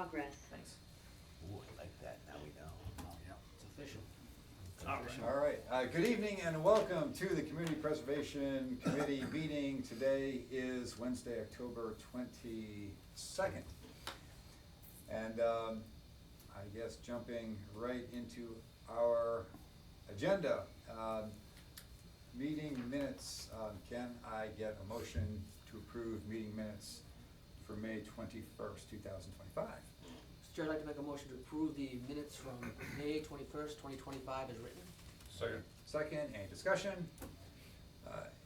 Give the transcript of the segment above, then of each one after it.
progress. Thanks. Ooh, I like that, now we know. Yeah, it's official. All right. All right, good evening and welcome to the Community Preservation Committee meeting. Today is Wednesday, October 22nd. And I guess jumping right into our agenda, meeting minutes. Can I get a motion to approve meeting minutes for May 21st, 2025? Mr. Chair, I'd like to make a motion to approve the minutes from May 21st, 2025 as written. Second. Second, any discussion?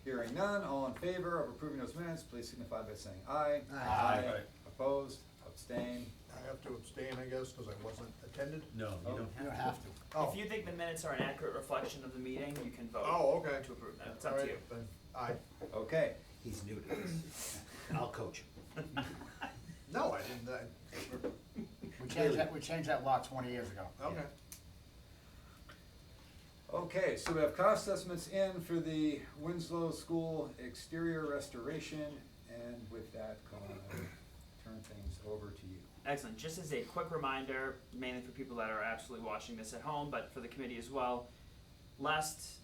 Hearing none, all in favor of approving those minutes, please signify by saying aye. Aye. Aye. Opposed, abstain. I have to abstain, I guess, because I wasn't attended. No, Oh, you don't You don't have have to. to. Oh. If you think the minutes are an accurate reflection of the meeting, you can vote Oh, okay. to approve them. It's All up to right, you. then, aye. Okay, He's new to this. I'll coach him. No, I didn't, We changed that law 20 years ago. okay. okay, so we have cost estimates in for the Winslow School exterior restoration, and with that, Colin, I will turn things over to you. Excellent. Just as a quick reminder, mainly for people that are absolutely watching this at home, but for the committee as well, last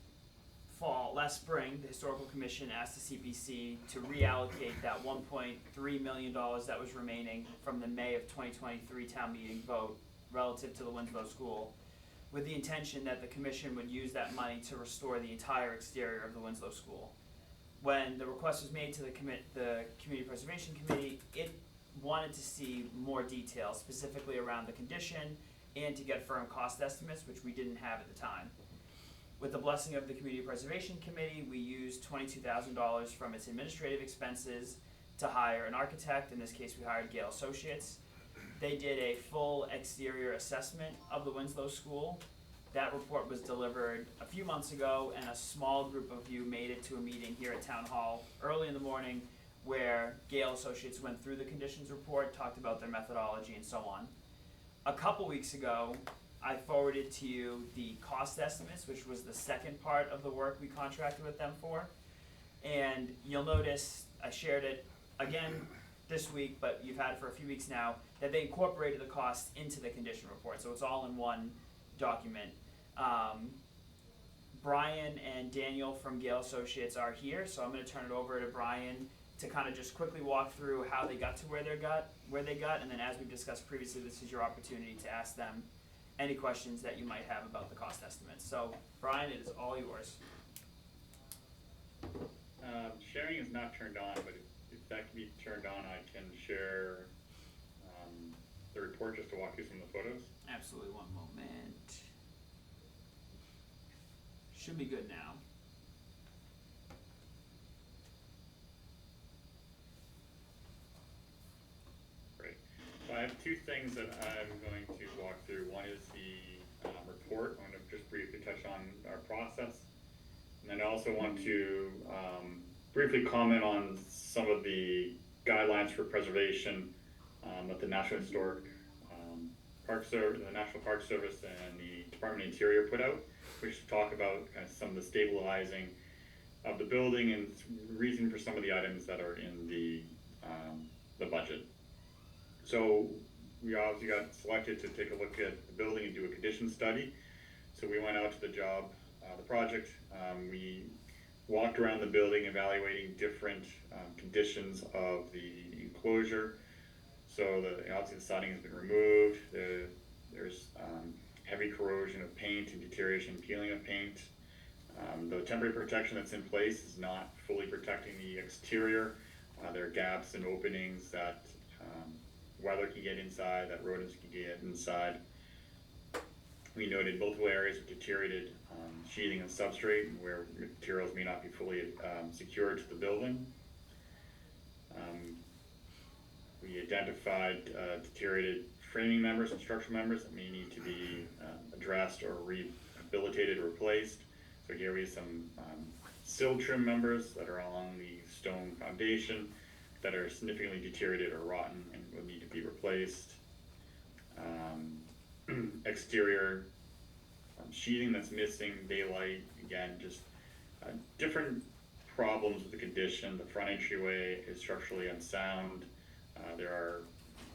spring, the Historical Commission asked the CPC to reallocate that $1.3 million that was remaining from the May of 2023 town meeting vote relative to the Winslow School, with the intention that the commission would use that money to restore the entire exterior of the Winslow School. When the request was made to the Community Preservation Committee, it wanted to see more details, specifically around the condition and to get firm cost estimates, which we didn't have at the time. With the blessing of the Community Preservation Committee, we used $22,000 from its administrative expenses to hire an architect. In this case, we hired Gale Associates. They did a full exterior assessment of the Winslow School. That report was delivered a few months ago, and a small group of you made it to a meeting here at Town Hall early in the morning where Gale Associates went through the conditions report, talked about their methodology, and so on. A couple weeks ago, I forwarded to you the cost estimates, which was the second part of the work we contracted with them for. And you'll notice, I shared it again this week, but you've had it for a few weeks now, that they incorporated the cost into the condition report, so it's all in one document. Brian and Daniel from Gale Associates are here, so I'm gonna turn it over to Brian to kind of just quickly walk through how they got to where they got, and then as we've discussed previously, this is your opportunity to ask them any questions that you might have about the cost estimates. So, Brian, it is all yours. Sharing is not turned on, but if that can be turned on, I can share the report just to walk you through some of the photos. Absolutely, one moment. Should be good now. Great. So I have two things that I'm going to walk through. One is the report. I'm going to just briefly touch on our process. And then I also want to briefly comment on some of the guidelines for preservation that the National Historic Park Service, the National Park Service, and the Department of Interior put out, which talk about kind of some of the stabilizing of the building and reason for some of the items that are in the budget. So we obviously got selected to take a look at the building and do a condition study. So we went out to the project. We walked around the building evaluating different conditions of the enclosure. So obviously the siding has been removed. There's heavy corrosion of paint and deterioration and peeling of paint. The temporary protection that's in place is not fully protecting the exterior. There are gaps and openings that weather can get inside, that rodents can get inside. We noted multiple areas of deteriorated sheathing and substrate where materials may not be fully secured to the building. We identified deteriorated framing members and structural members that may need to be addressed or rehabilitated or replaced. So here we have some sill trim members that are along the stone foundation that are significantly deteriorated or rotten and will need to be replaced. Exterior sheathing that's missing, daylight, again, just different problems with the condition. The front entryway is structurally unsound. There are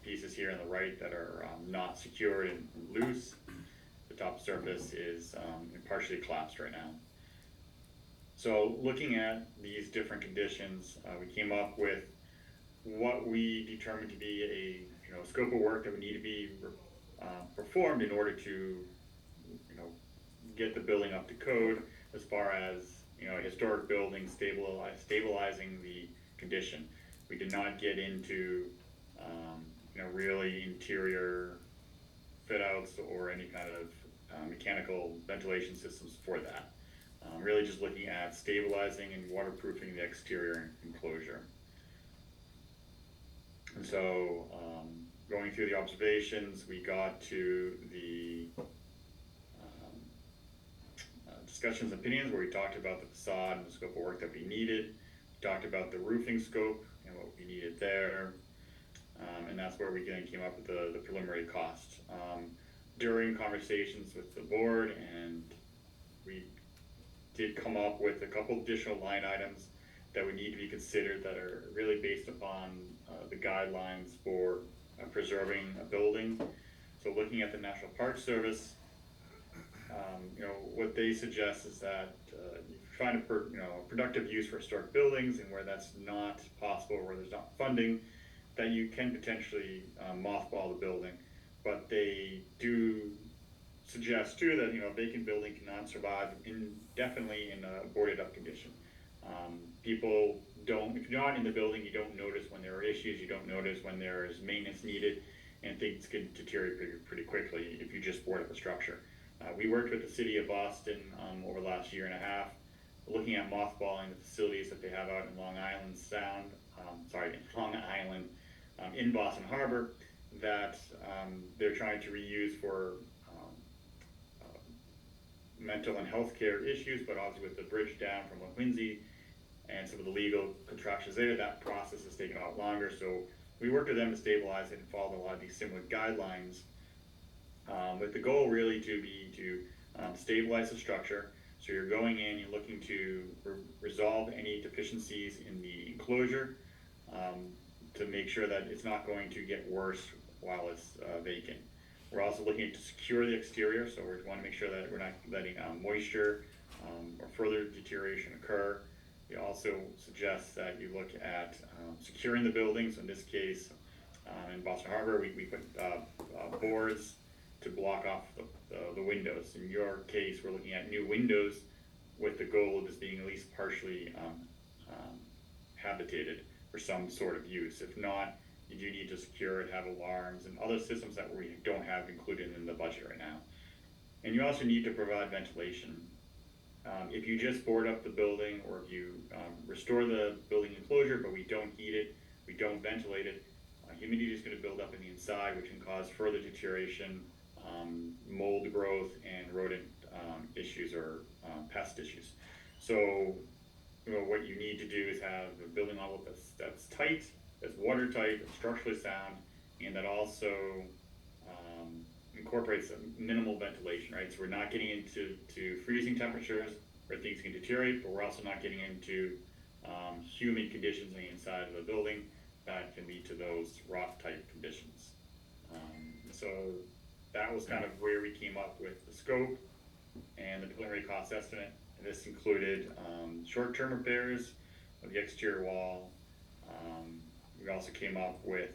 pieces here on the right that are not secured and loose. The top surface is partially collapsed right now. So looking at these different conditions, we came up with what we determined to be a scope of work that would need to be performed in order to get the building up to code as far as a historic building stabilizing the condition. We did not get into really interior fit outs or any kind of mechanical ventilation systems for that. Really just looking at stabilizing and waterproofing the exterior enclosure. And so going through the observations, we got to the discussions and opinions where we talked about the facade and the scope of work that we needed. We talked about the roofing scope and what we needed there. And that's where we came up with the preliminary cost. During conversations with the board, and we did come up with a couple additional line items that would need to be considered that are really based upon the guidelines for preserving a building. So looking at the National Park Service, what they suggest is that you find a productive use for historic buildings, and where that's not possible, or where there's not funding, that you can potentially mothball the building. But they do suggest too that a vacant building cannot survive indefinitely in a boarded up condition. People don't, if you're not in the building, you don't notice when there are issues, you don't notice when there is maintenance needed, and things can deteriorate pretty quickly if you just board up a structure. We worked with the city of Boston over the last year and a half, looking at mothballing the facilities that they have out in Long Island Sound, in Boston Harbor, that they're trying to reuse for mental and healthcare issues, but obviously with the bridge down from Quincy and some of the legal contractions there, that process has taken a lot longer. So we worked with them to stabilize it and follow a lot of these similar guidelines, with the goal really to be to stabilize the structure. So you're going in, you're looking to resolve any deficiencies in the enclosure, to make sure that it's not going to get worse while it's vacant. We're also looking to secure the exterior, so we want to make sure that we're not letting moisture or further deterioration occur. We also suggest that you look at securing the buildings. In this case, in Boston Harbor, we put boards to block off the windows. In your case, we're looking at new windows with the goal of this being at least partially habitated for some sort of use. If not, you do need to secure it, have alarms, and other systems that we don't have included in the budget right now. And you also need to provide ventilation. If you just board up the building, or if you restore the building enclosure, but we don't heat it, we don't ventilate it, humidity is going to build up in the inside, which can cause further deterioration, mold growth, and rodent issues or pest issues. So what you need to do is have a building envelope that's tight, that's watertight, that's structurally sound, and that also incorporates a minimal ventilation, right? So we're not getting into freezing temperatures where things can deteriorate, but we're also not getting into humid conditions on the inside of the building that can lead to those rot type conditions. So that was kind of where we came up with the scope and the preliminary cost estimate. And this included short-term repairs of the exterior wall. We also came up with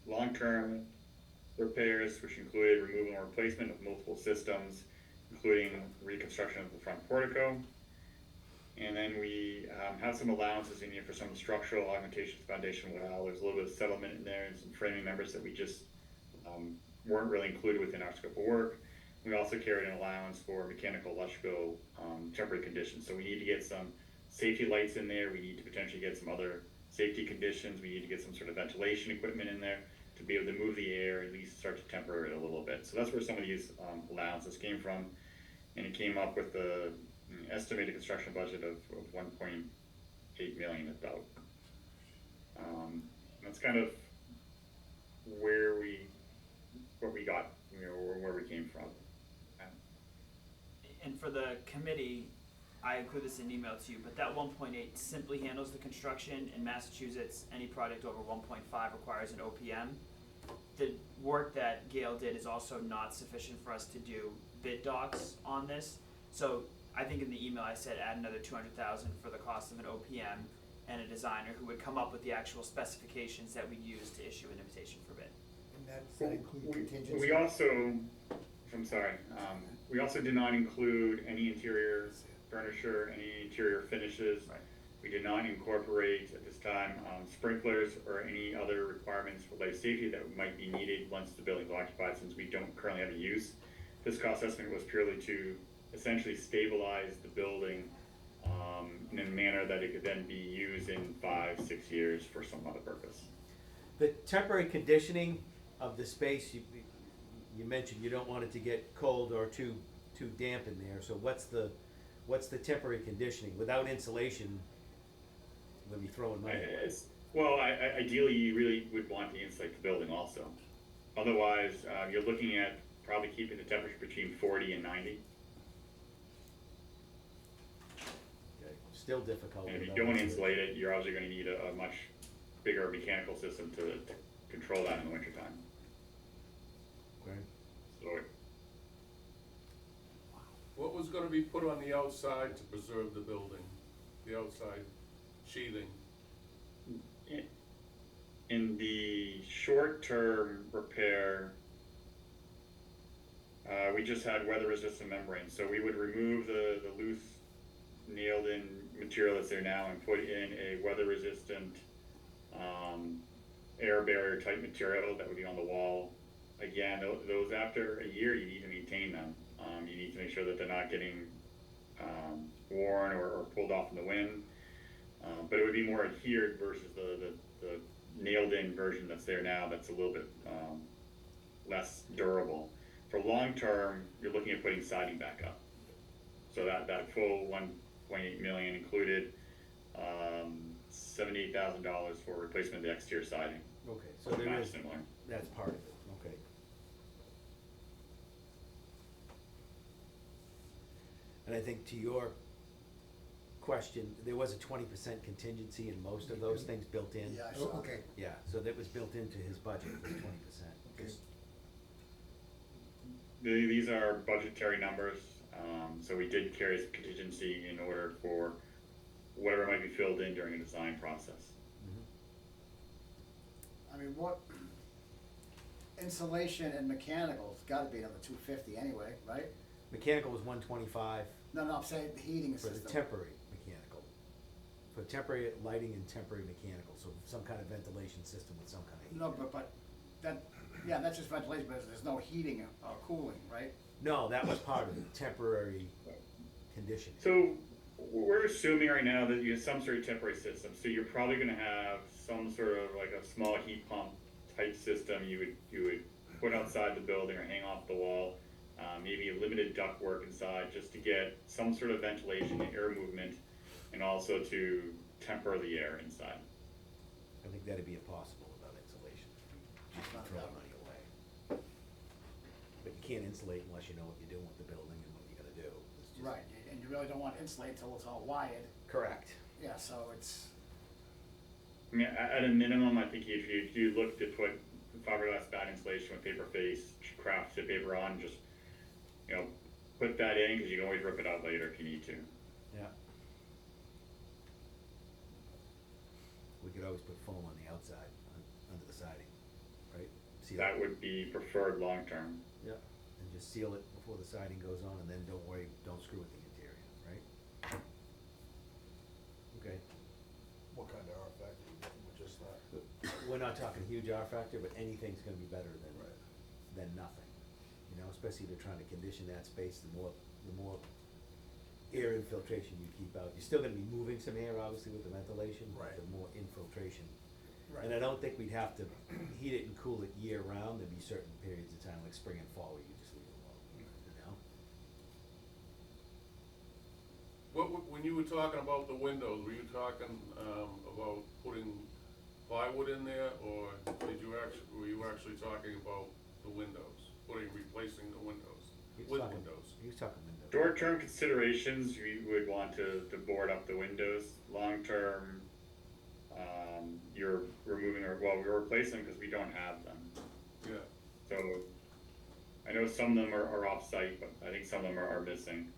long-term repairs, which included removal and replacement of multiple systems, including reconstruction of the front portico. And then we had some allowances in here for some structural augmentation of the foundation wall. There's a little bit of settlement in there and some framing members that we just weren't really included within our scope of work. We also carried an allowance for mechanical, electrical, temporary conditions. So we need to get some safety lights in there. We need to potentially get some other safety conditions. We need to get some sort of ventilation equipment in there to be able to move the air, at least start to temper it a little bit. So that's where some of these allowances came from. And it came up with the estimated construction budget of 1.8 million about. That's kind of where we got, where we came from. And for the committee, I include this in an email to you, but that 1.8 simply handles the construction. In Massachusetts, any project over 1.5 requires an OPM. The work that Gail did is also not sufficient for us to do bid docs on this. So I think in the email I said add another 200,000 for the cost of an OPM and a designer who would come up with the actual specifications that we'd use to issue an invitation for bid. And that include contingency? We also, I'm sorry, we also did not include any interior furniture, any interior finishes. Right. We did not incorporate at this time sprinklers or any other requirements for life safety that might be needed once the building's occupied, since we don't currently have a use. This cost estimate was purely to essentially stabilize the building in a manner that it could then be used in 5-6 years for some other purpose. The temporary conditioning of the space, you mentioned you don't want it to get cold or too damp in there, so what's the temporary conditioning? Without insulation, we'll be throwing money away. Well, ideally, you really would want to insulate the building also. Otherwise, you're looking at probably keeping the temperature between 40 and 90. Okay, still difficult. And if you without don't insulation. insulate it, you're obviously going to need a much bigger mechanical system to control that in the wintertime. Okay. So What was gonna be put on the outside to preserve the building, the outside sheathing? in the short-term repair, we just had weather-resistant membrane. So we would remove the loose nailed-in material that's there now and put in a weather-resistant air barrier type material that would be on the wall. Again, those after a year, you need to maintain them. You need to make sure that they're not getting worn or pulled off in the wind. But it would be more adhered versus the nailed-in version that's there now that's a little bit less durable. For long term, you're looking at putting siding back up. So that full 1.8 million included $78,000 for replacement of the exterior siding. Okay, so there Match is, similar. that's part of it, okay. And I think to your question, there was a 20% contingency in most of those things built in. Yeah, I saw that. Okay. Yeah, so that was built into his budget, was 20%. Okay. These are budgetary numbers, so we did carry some contingency in order for whatever might be filled in during a design process. I mean, what, insulation and mechanical's gotta be another 250 anyway, right? Mechanical was 125 No, I'm saying the heating for the system. temporary mechanical. For temporary lighting and temporary mechanical, so some kind of ventilation system with some kind of heat. No, but that, yeah, that's just ventilation, but there's no heating or cooling, right? No, that was part of the temporary conditioning. So we're assuming right now that you have some sort of temporary system. So you're probably going to have some sort of like a small heat pump type system you would put outside the building or hang off the wall. Maybe a limited duct work inside just to get some sort of ventilation and air movement, and also to temper the air inside. I think that'd be impossible without insulation. Just Not throw that money away. But you can't insulate unless you know what you're doing with the building and what you're gonna do. It's just- Right, and you really don't want to insulate till it's all wired, Correct. yeah, so it's, I mean, at a minimum, I think if you look to put fiberglass bad insulation with paper face, craft tip paper on, just, you know, put that in, because you can always rip it out later if you need to. Yeah. We could always put foam on the outside, under the siding, right? See That would be preferred long term. Yeah, and just seal it before the siding goes on, and then don't worry, don't screw with the interior, right? Okay, What kind of R factor you getting with just that? we're not talking huge R factor, but anything's gonna be better than nothing. You know, especially if you're trying to condition that space, the more air infiltration you keep out. You're still gonna be moving some air, obviously, with the ventilation, but Right. the more infiltration. Right. And I don't think we'd have to heat it and cool it year round. There'd be certain periods of time, like spring and fall, where you just leave it alone, you know? When you were talking about the windows, were you talking, about putting plywood in there, or were you actually talking about the windows, replacing the windows? He was with talking- windows. He was talking windows. Short-term considerations, you would want to board up the windows. Long-term, you're removing, or, well, we're replacing because we don't have them. Yeah, So, I know some of them are off-site, but I think some of them are missing.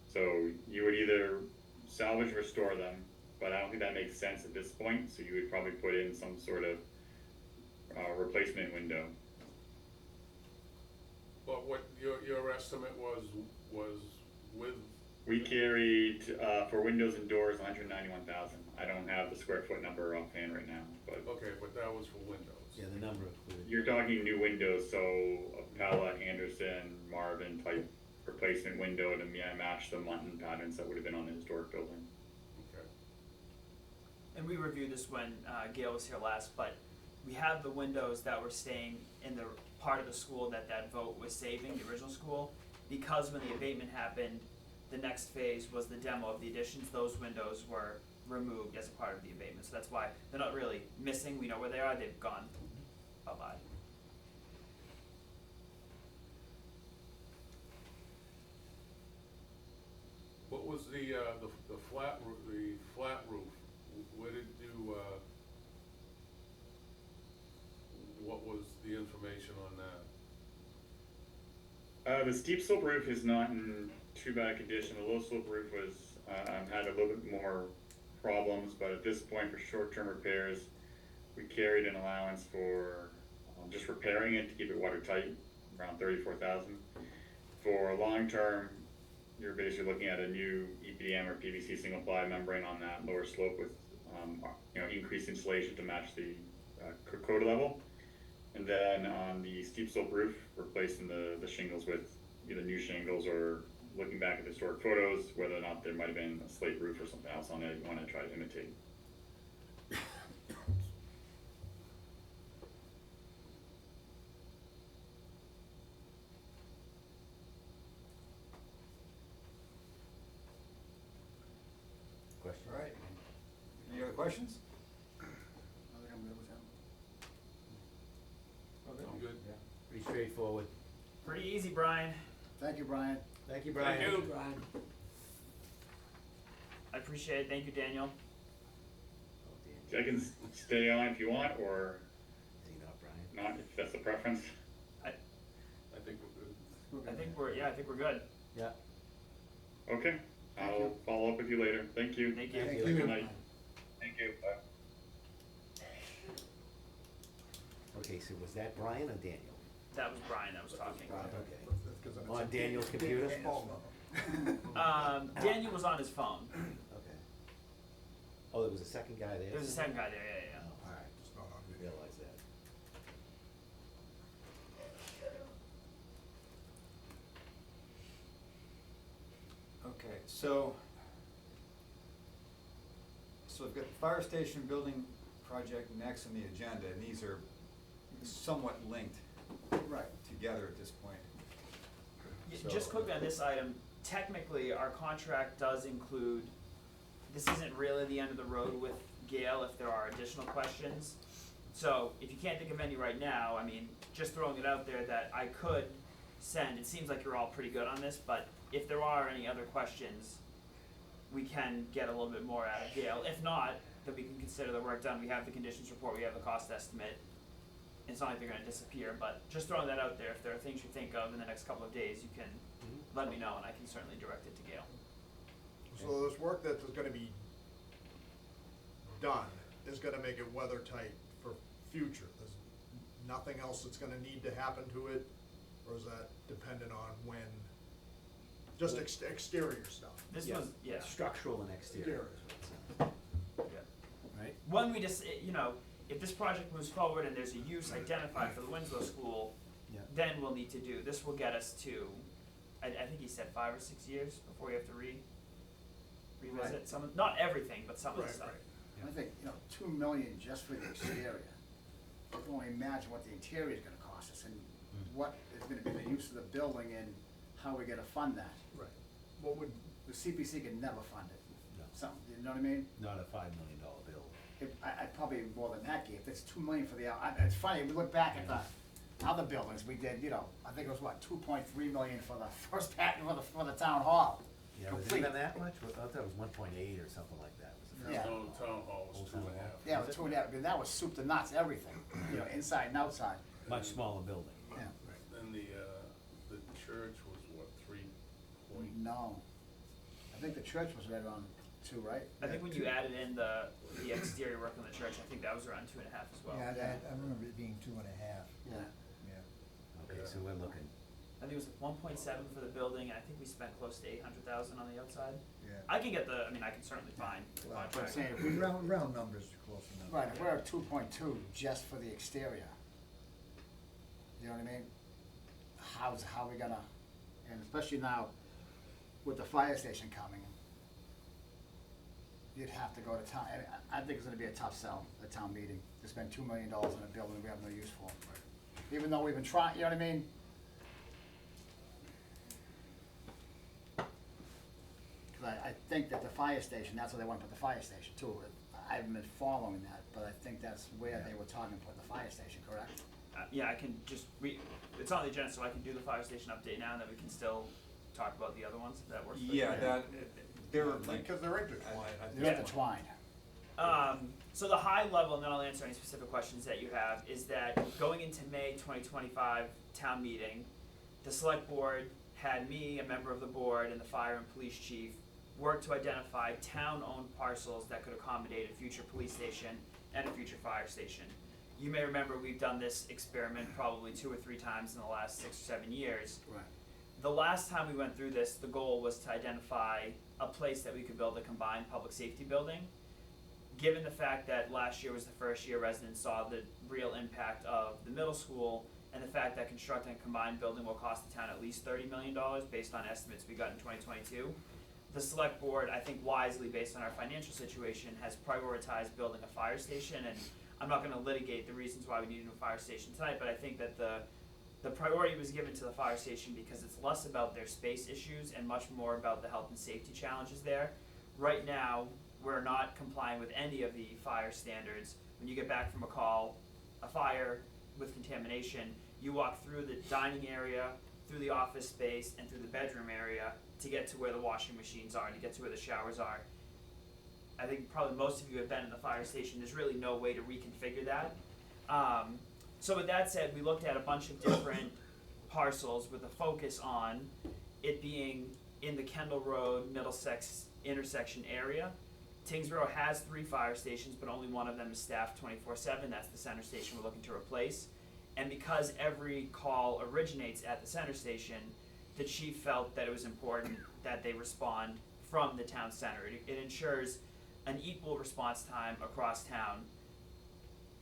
So you would either salvage, restore them, but I don't think that makes sense at this point, so you would probably put in some sort of, replacement window. but what your estimate was with, We carried, for windows and doors, 191,000. I don't have the square foot number offhand right now, but okay, but that was for windows. Yeah, the number included. you're talking new windows, so a Pella, Anderson, Marvin type replacement window to match the Mutton patterns that would have been on the historic building. Okay, And we reviewed this when Gail was here last, but we have the windows that were staying in the part of the school that vote was saving, the original school. Because when the abatement happened, the next phase was the demo of the additions. Those windows were removed as a part of the abatement, so that's why they're not really missing. We know where they are. They've gone bye-bye. what was the flat roof, where did you, what was the information on that? The steep slope roof is not in too bad condition. The low slope roof was, had a little bit more problems, but at this point for short-term repairs, we carried an allowance for just repairing it to keep it watertight, around 34,000. For long-term, you're basically looking at a new EPDM or PVC single ply membrane on that lower slope with, increased insulation to match the coda level. And then on the steep slope roof, replacing the shingles with either new shingles or looking back at the historic photos, whether or not there might have been a slate roof or something else on it you want to try to imitate. Question? All right. Any other questions? I think I'm good with him. I'm good. Yeah, pretty straightforward. Pretty easy, Brian. Thank you, Brian. Thank you, Brian. Thank you. Brian, I appreciate it. Thank you, Daniel. Oh, Dan. I can stay on if you want, or Is he not Brian? not, if that's the preference. I think we're good. I think we're good. Yeah. Okay, Thank I'll you. follow up with you later. Thank you. Thank you. Thank you. Good night. Thank you. Bye. Okay, so was that Brian or Daniel? That was Brian that was talking. Okay. That's 'cause it's On a- Daniel's computer? Daniel's phone. Daniel was on his phone. Okay. Oh, there was a second guy there? There was a second guy there. Yeah. Oh, all right, It's not on I video. realize that. Okay, so we've got the fire station building project next on the agenda, and these are somewhat linked Right. together at this point. Just So- quickly on this item, technically, our contract does include, this isn't really the end of the road with Gail if there are additional questions. So if you can't think of any right now, I mean, just throwing it out there that I could send, it seems like you're all pretty good on this, but if there are any other questions, we can get a little bit more out of Gail. If not, then we can consider the work done. We have the conditions report, we have the cost estimate. It's not like they're gonna disappear, but just throwing that out there, if there are things you think of in the next couple of days, you can let me know and I can certainly direct it to Gail. So this work that is gonna be done is gonna make it weather tight for future. There's nothing else that's gonna need to happen to it, or is that dependent on when? Just exterior stuff. This Yeah. was, yeah. Structural and exterior. Yeah. Right? When we just, if this project moves forward and there's a use identified for the Winslow School, Yeah. then we'll need to do, this will get us to, I think he said 5 or 6 years before we have to revisit Right. some, not everything, but some of the Right, stuff. right. I think, 2 million just for the exterior. You can only imagine what the interior is gonna cost us and what is gonna be the use of the building and how we're gonna fund that. Right. What would, The CPC could never fund it. No. You know what I mean? Not a $5 million bill. I'd probably more than that, Gabe, that's 2 million for the, it's funny, we look back at other buildings, we did, you know, I think it was what, 2.3 million for the first patent for the town hall. Yeah, was it Complete. even that much? I thought it was 1.8 or something like that. Was the first Yeah. one? Town hall was Old 2.5. town hall. Yeah, it was 2.5, and that was soup to nuts, everything, you know, inside and outside. Much smaller building. Yeah. And the church was what, 3 point? No, I think the church was right around 2, right? I think when you added in the exterior work on the church, I think that was around 2.5 as well. Yeah, I remember it being 2.5, Yeah. yeah. Okay, so we're looking, I think it was 1.7 for the building, and I think we spent close to 800,000 on the outside. Yeah. I can get I mean, I can certainly find the Well, But I'm contract. saying, if we, Round numbers are close enough. right, if we're at 2.2 just for the exterior, you know what I mean? How we gonna, and especially now with the fire station coming, you'd have to go to town, and I think it's gonna be a tough sell, a town meeting, to spend $2 million on a building we have no use for. Even though we've been trying, you know what I mean? Cause I think that the fire station, that's where they want to put the fire station too. I haven't been following that, but I think that's where they were talking to put the fire station, correct? Yeah, I can just it's on the agenda, so I can do the fire station update now, and then we can still talk about the other ones, if that works for you. Yeah, that, they're like, Because they're intertwined, I think. They're intertwined. So the high level, and then I'll answer any specific questions that you have, is that going into May 2025 town meeting, the select board had me, a member of the board, and the fire and police chief work to identify town-owned parcels that could accommodate a future police station and a future fire station. You may remember we've done this experiment probably 2 or 3 times in the last 6 or 7 years. Right. The last time we went through this, the goal was to identify a place that we could build a combined public safety building. Given the fact that last year was the first year residents saw the real impact of the middle school, and the fact that constructing a combined building will cost the town at least $30 million based on estimates we got in 2022, the select board, I think wisely based on our financial situation, has prioritized building a fire station, and I'm not gonna litigate the reasons why we need a new fire station tonight, but I think that the priority was given to the fire station because it's less about their space issues and much more about the health and safety challenges there. Right now, we're not complying with any of the fire standards. When you get back from a fire with contamination, you walk through the dining area, through the office space, and through the bedroom area to get to where the washing machines are, to get to where the showers are. I think probably most of you have been in the fire station, there's really no way to reconfigure that. So with that said, we looked at a bunch of different parcels with a focus on it being in the Kendall Road, Middlesex intersection area. Tyngsborough has 3 fire stations, but only one of them is staffed 24/7, that's the center station we're looking to replace. And because every call originates at the center station, the chief felt that it was important that they respond from the town center. It ensures an equal response time across town.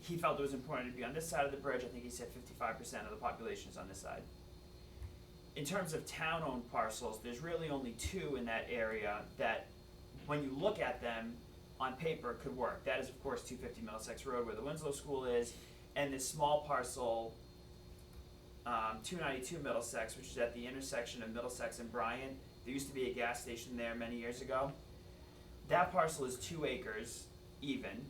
He felt it was important to be on this side of the bridge. I think he said 55% of the population is on this side. In terms of town-owned parcels, there's really only 2 in that area that, when you look at them on paper, could work. That is, of course, 250 Middlesex Road, where the Winslow School is, and this small parcel, 292 Middlesex, which is at the intersection of Middlesex and Bryant. There used to be a gas station there many years ago. That parcel is 2 acres even.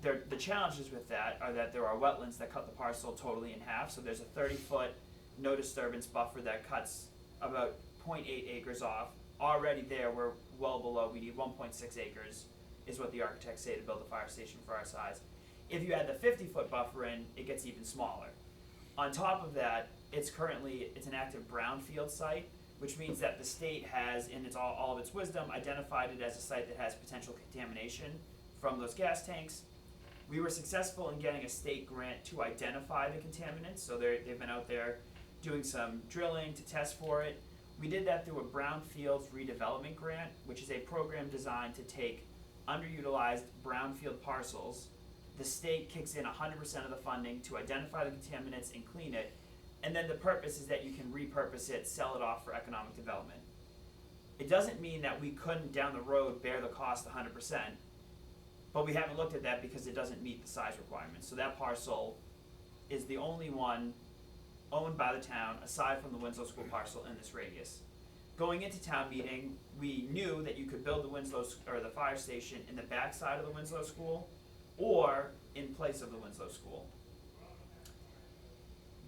The challenges with that are that there are wetlands that cut the parcel totally in half, so there's a 30-foot no disturbance buffer that cuts about 0.8 acres off. Already there, we're well below, we need 1.6 acres, is what the architects say to build a fire station for our size. If you add the 50-foot buffer in, it gets even smaller. On top of that, it's an active brownfield site, which means that the state has, in all of its wisdom, identified it as a site that has potential contamination from those gas tanks. We were successful in getting a state grant to identify the contaminants, so they've been out there doing some drilling to test for it. We did that through a brownfields redevelopment grant, which is a program designed to take underutilized brownfield parcels. The state kicks in 100% of the funding to identify the contaminants and clean it, and then the purpose is that you can repurpose it, sell it off for economic development. It doesn't mean that we couldn't down the road bear the cost 100%, but we haven't looked at that because it doesn't meet the size requirements. So that parcel is the only one owned by the town, aside from the Winslow School parcel in this radius. Going into town meeting, we knew that you could build the fire station in the backside of the Winslow School, or in place of the Winslow School.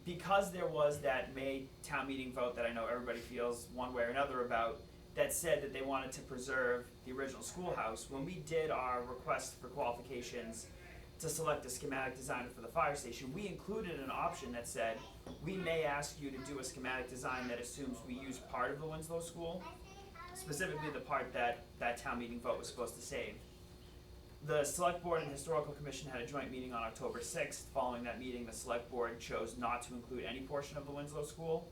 because there was that May town meeting vote that I know everybody feels one way or another about, that said that they wanted to preserve the original schoolhouse, when we did our request for qualifications to select a schematic designer for the fire station, we included an option that said, we may ask you to do a schematic design that assumes we use part of the Winslow School, specifically the part that that town meeting vote was supposed to save. The Select Board and Historical Commission had a joint meeting on October 6th. Following that meeting, the Select Board chose not to include any portion of the Winslow School.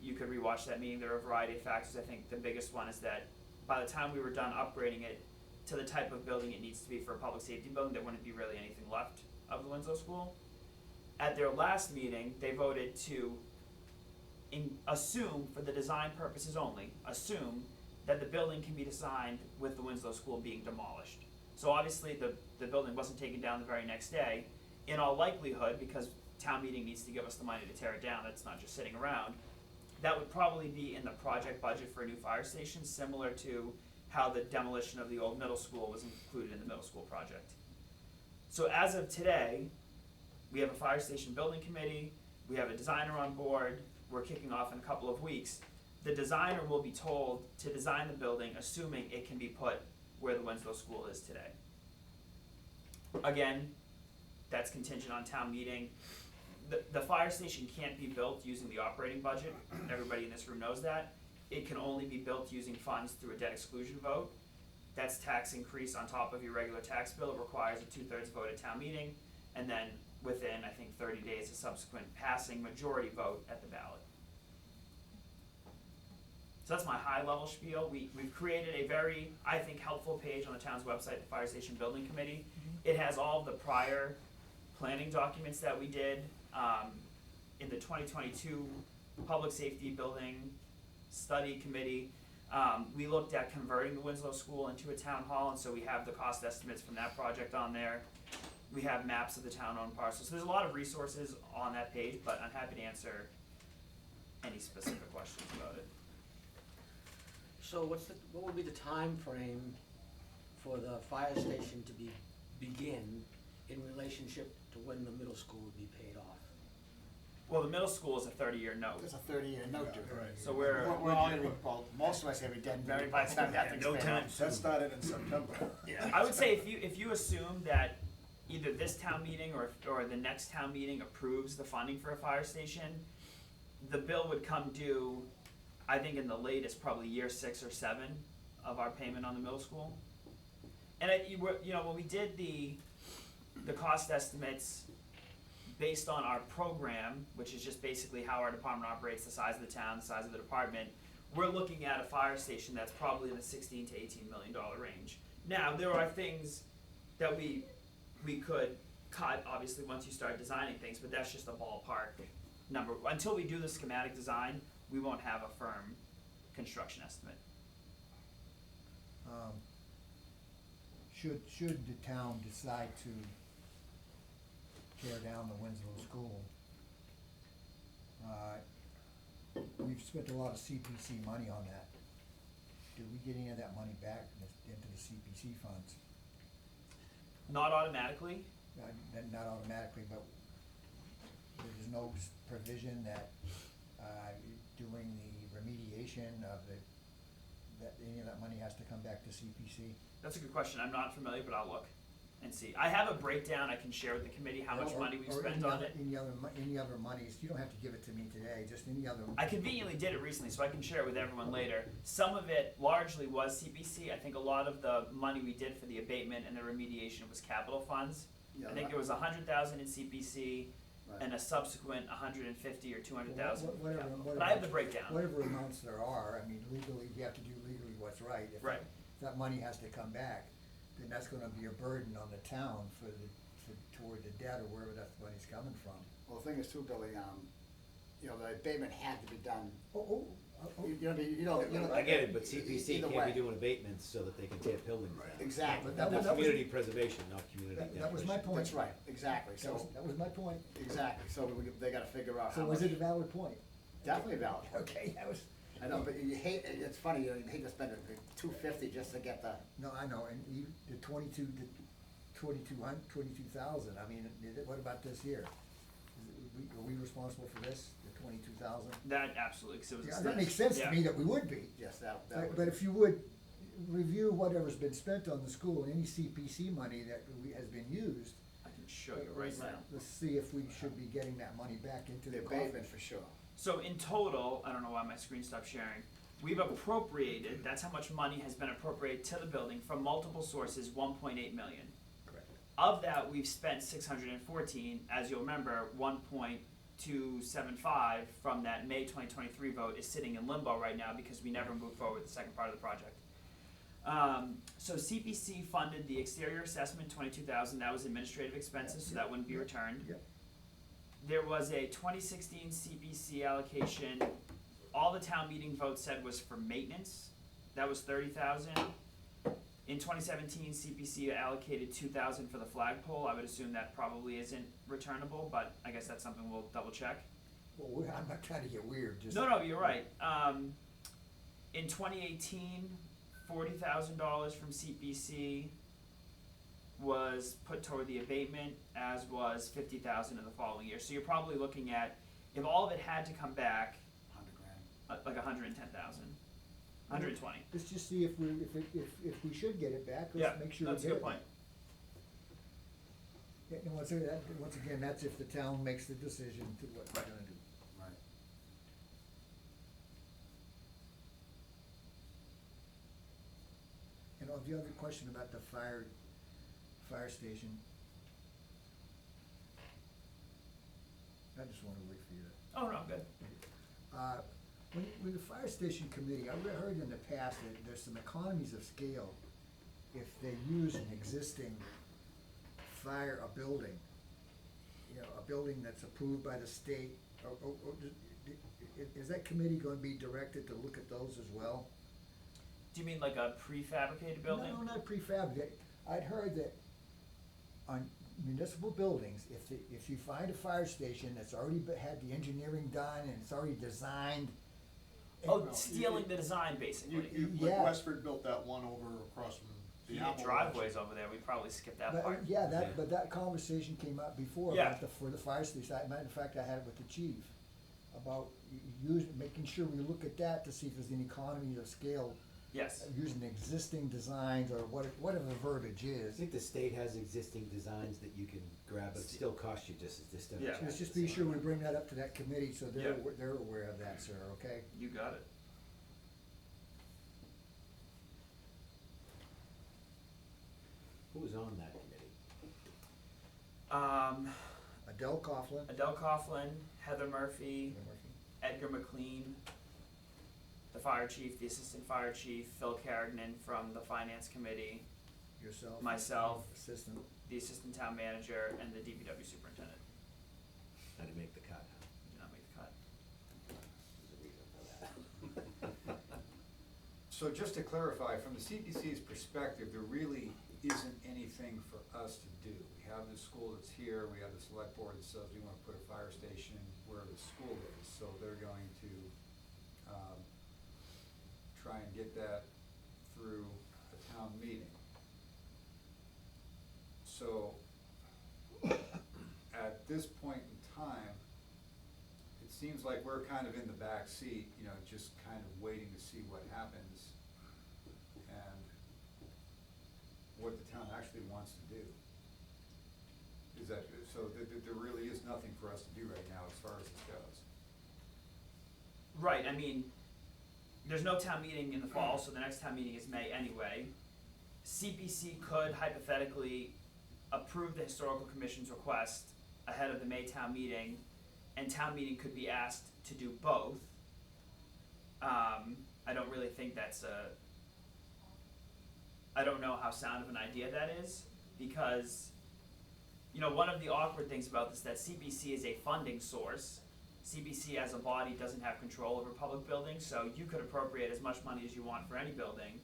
You could rewatch that meeting. There are a variety of factors. I think the biggest one is that by the time we were done upgrading it to the type of building it needs to be for a public safety building, there wouldn't be really anything left of the Winslow School. At their last meeting, they voted to assume, for the design purposes only, assume that the building can be designed with the Winslow School being demolished. So obviously the building wasn't taken down the very next day. In all likelihood, because town meeting needs to give us the money to tear it down, it's not just sitting around, that would probably be in the project budget for a new fire station, similar to how the demolition of the old middle school was included in the middle school project. So as of today, we have a fire station building committee, we have a designer on board, we're kicking off in a couple of weeks. The designer will be told to design the building assuming it can be put where the Winslow School is today. Again, that's contingent on town meeting. The fire station can't be built using the operating budget, everybody in this room knows that. It can only be built using funds through a debt exclusion vote. That's tax increase on top of your regular tax bill. It requires a 2/3 vote at town meeting, and then within, I think, 30 days, a subsequent passing majority vote at the ballot. So that's my high-level spiel. We've created a very, I think, helpful page on the town's website, the Fire Station Building Committee. It has all of the prior planning documents that we did in the 2022 Public Safety Building Study Committee. We looked at converting the Winslow School into a town hall, and so we have the cost estimates from that project on there. We have maps of the town-owned parcels. So there's a lot of resources on that page, but I'm happy to answer any specific questions about it. So what would be the time frame for the fire station to begin in relationship to when the middle school would be paid off? Well, the middle school is a 30-year note, It's a 30-year note due. Right. so we're We're all gonna be, well, most of us have be dead and buried by the time that thing's paid off. That started in September. I would say if you assume that either this town meeting or the next town meeting approves the funding for a fire station, the bill would come due, I think in the latest, probably year 6 or 7 of our payment on the middle school. And when we did the cost estimates based on our program, which is just basically how our department operates, the size of the town, the size of the department, we're looking at a fire station that's probably in the $16 to $18 million range. Now, there are things that we could cut, obviously, once you start designing things, but that's just a ballpark number. Until we do the schematic design, we won't have a firm construction estimate. Should the town decide to tear down the Winslow School, we've spent a lot of CPC money on that. Do we get any of that money back into the CPC funds? Not automatically. Not automatically, but there's no provision that, doing the remediation of that any of that money has to come back to CPC? That's a good question. I'm not familiar, but I'll look and see. I have a breakdown I can share with the committee how much money we've spent on it. Any other monies, you don't have to give it to me today, just any other. I conveniently did it recently, so I can share it with everyone later. Some of it largely was CPC. I think a lot of the money we did for the abatement and the remediation was capital funds. Yeah, I think right. it was $100,000 in CPC Right. and a subsequent $150,000 or $200,000. Whatever, But I have the breakdown. Whatever amounts there are, I mean, legally, you have to do legally what's right. If Right. that money has to come back, then that's gonna be a burden on the town toward the debt or wherever that money's coming from. Well, the thing is too, Billy, the abatement had to be done, Oh. you know. I get it, but CPC either can't way. be doing abatements so that they can tear buildings down. Exactly. But that was- That's community preservation, not community That demolition. was my point. That's right, exactly, That was my point. exactly, so they gotta figure out how So much. was it a valid point? Definitely valid. Okay, that was. I know, but you hate, it's funny, you hate to spend $250 just to get the, No, I know, and the 22,000, I mean, what about this year? Are we responsible for this, the 22,000? That absolutely, 'cause it was. Yeah, that makes sense to me that we would be. Yes, that would. But if you would review whatever's been spent on the school, any CPC money that has been used. I can show you right now. Let's see if we should be getting that money back into the The coffers. abatement for sure. So in total, I don't know why my screen stopped sharing. We've appropriated, that's how much money has been appropriated to the building from multiple sources, 1.8 million. Correct. Of that, we've spent 614, as you'll remember, 1.275 from that May 2023 vote is sitting in limbo right now because we never moved forward with the second part of the project. So CPC funded the exterior assessment, 22,000, that was administrative expenses, so that wouldn't be returned. Yep. There was a 2016 CPC allocation, all the town meeting votes said was for maintenance, that was 30,000. In 2017, CPC allocated 2,000 for the flagpole, I would assume that probably isn't returnable, but I guess that's something we'll double check. Well, I'm not trying to get weird, just. No, you're right. In 2018, $40,000 from CPC was put toward the abatement, as was 50,000 in the following year. So you're probably looking at, if all of it had to come back, 100 grand. like 110,000, 120. Let's just see if we should get it back, Yeah, let's make sure we that's a get good it. point. Yeah, no, once again, that's if the town makes the decision to what they're gonna do. Right. And the other question about the fire station. I just wanna wait for you to. Oh, no, good. When the fire station committee, I heard in the past that there's some economies of scale if they use an existing a building, a building that's approved by the state, is that committee gonna be directed to look at those as well? Do you mean like a prefabricated building? No, not prefabricated. I'd heard that on municipal buildings, if you find a fire station that's already had the engineering done and it's already designed. Oh, stealing the design, basically. Yeah. Like Westford built that one over across from the You Apple get Orchard. driveways over there, we'd probably skip that But, part. but that conversation came up before Yeah. about for the fire station. Matter of fact, I had it with the chief about making sure we look at that to see if there's any economies of scale, Yes. using existing designs or whatever the verbiage I is. think the state has existing designs that you can grab, but it still costs you just to Yeah. Let's just be sure we bring that up to that committee so Yeah. they're aware of that, sir, okay? You got it. Who was on that committee? Adele Coughlin. Adele Coughlin, Heather Murphy, Edgar McLean, the fire chief, the assistant fire chief, Phil Carignan from the finance committee, Yourself. myself, Assistant. the assistant town manager, and the DPW superintendent. I didn't make the cut. Did not make the cut. There's a reason for that. So just to clarify, from the CPC's perspective, there really isn't anything for us to do. We have the school that's here, we have the select board that says we wanna put a fire station where the school is, so they're going to, try and get that through a town meeting. So, at this point in time, it seems like we're kind of in the back seat, just kind of waiting to see what happens and what the town actually wants to do. Is that, so there really is nothing for us to do right now as far as this goes. Right, I mean, there's no town meeting in the fall, so the next town meeting is May anyway. CPC could hypothetically approve the historical commission's request ahead of the May town meeting, and town meeting could be asked to do both. I don't really think I don't know how sound of an idea that is, because, one of the awkward things about this is that CPC is a funding source. CPC as a body doesn't have control over public buildings, so you could appropriate as much money as you want for any building.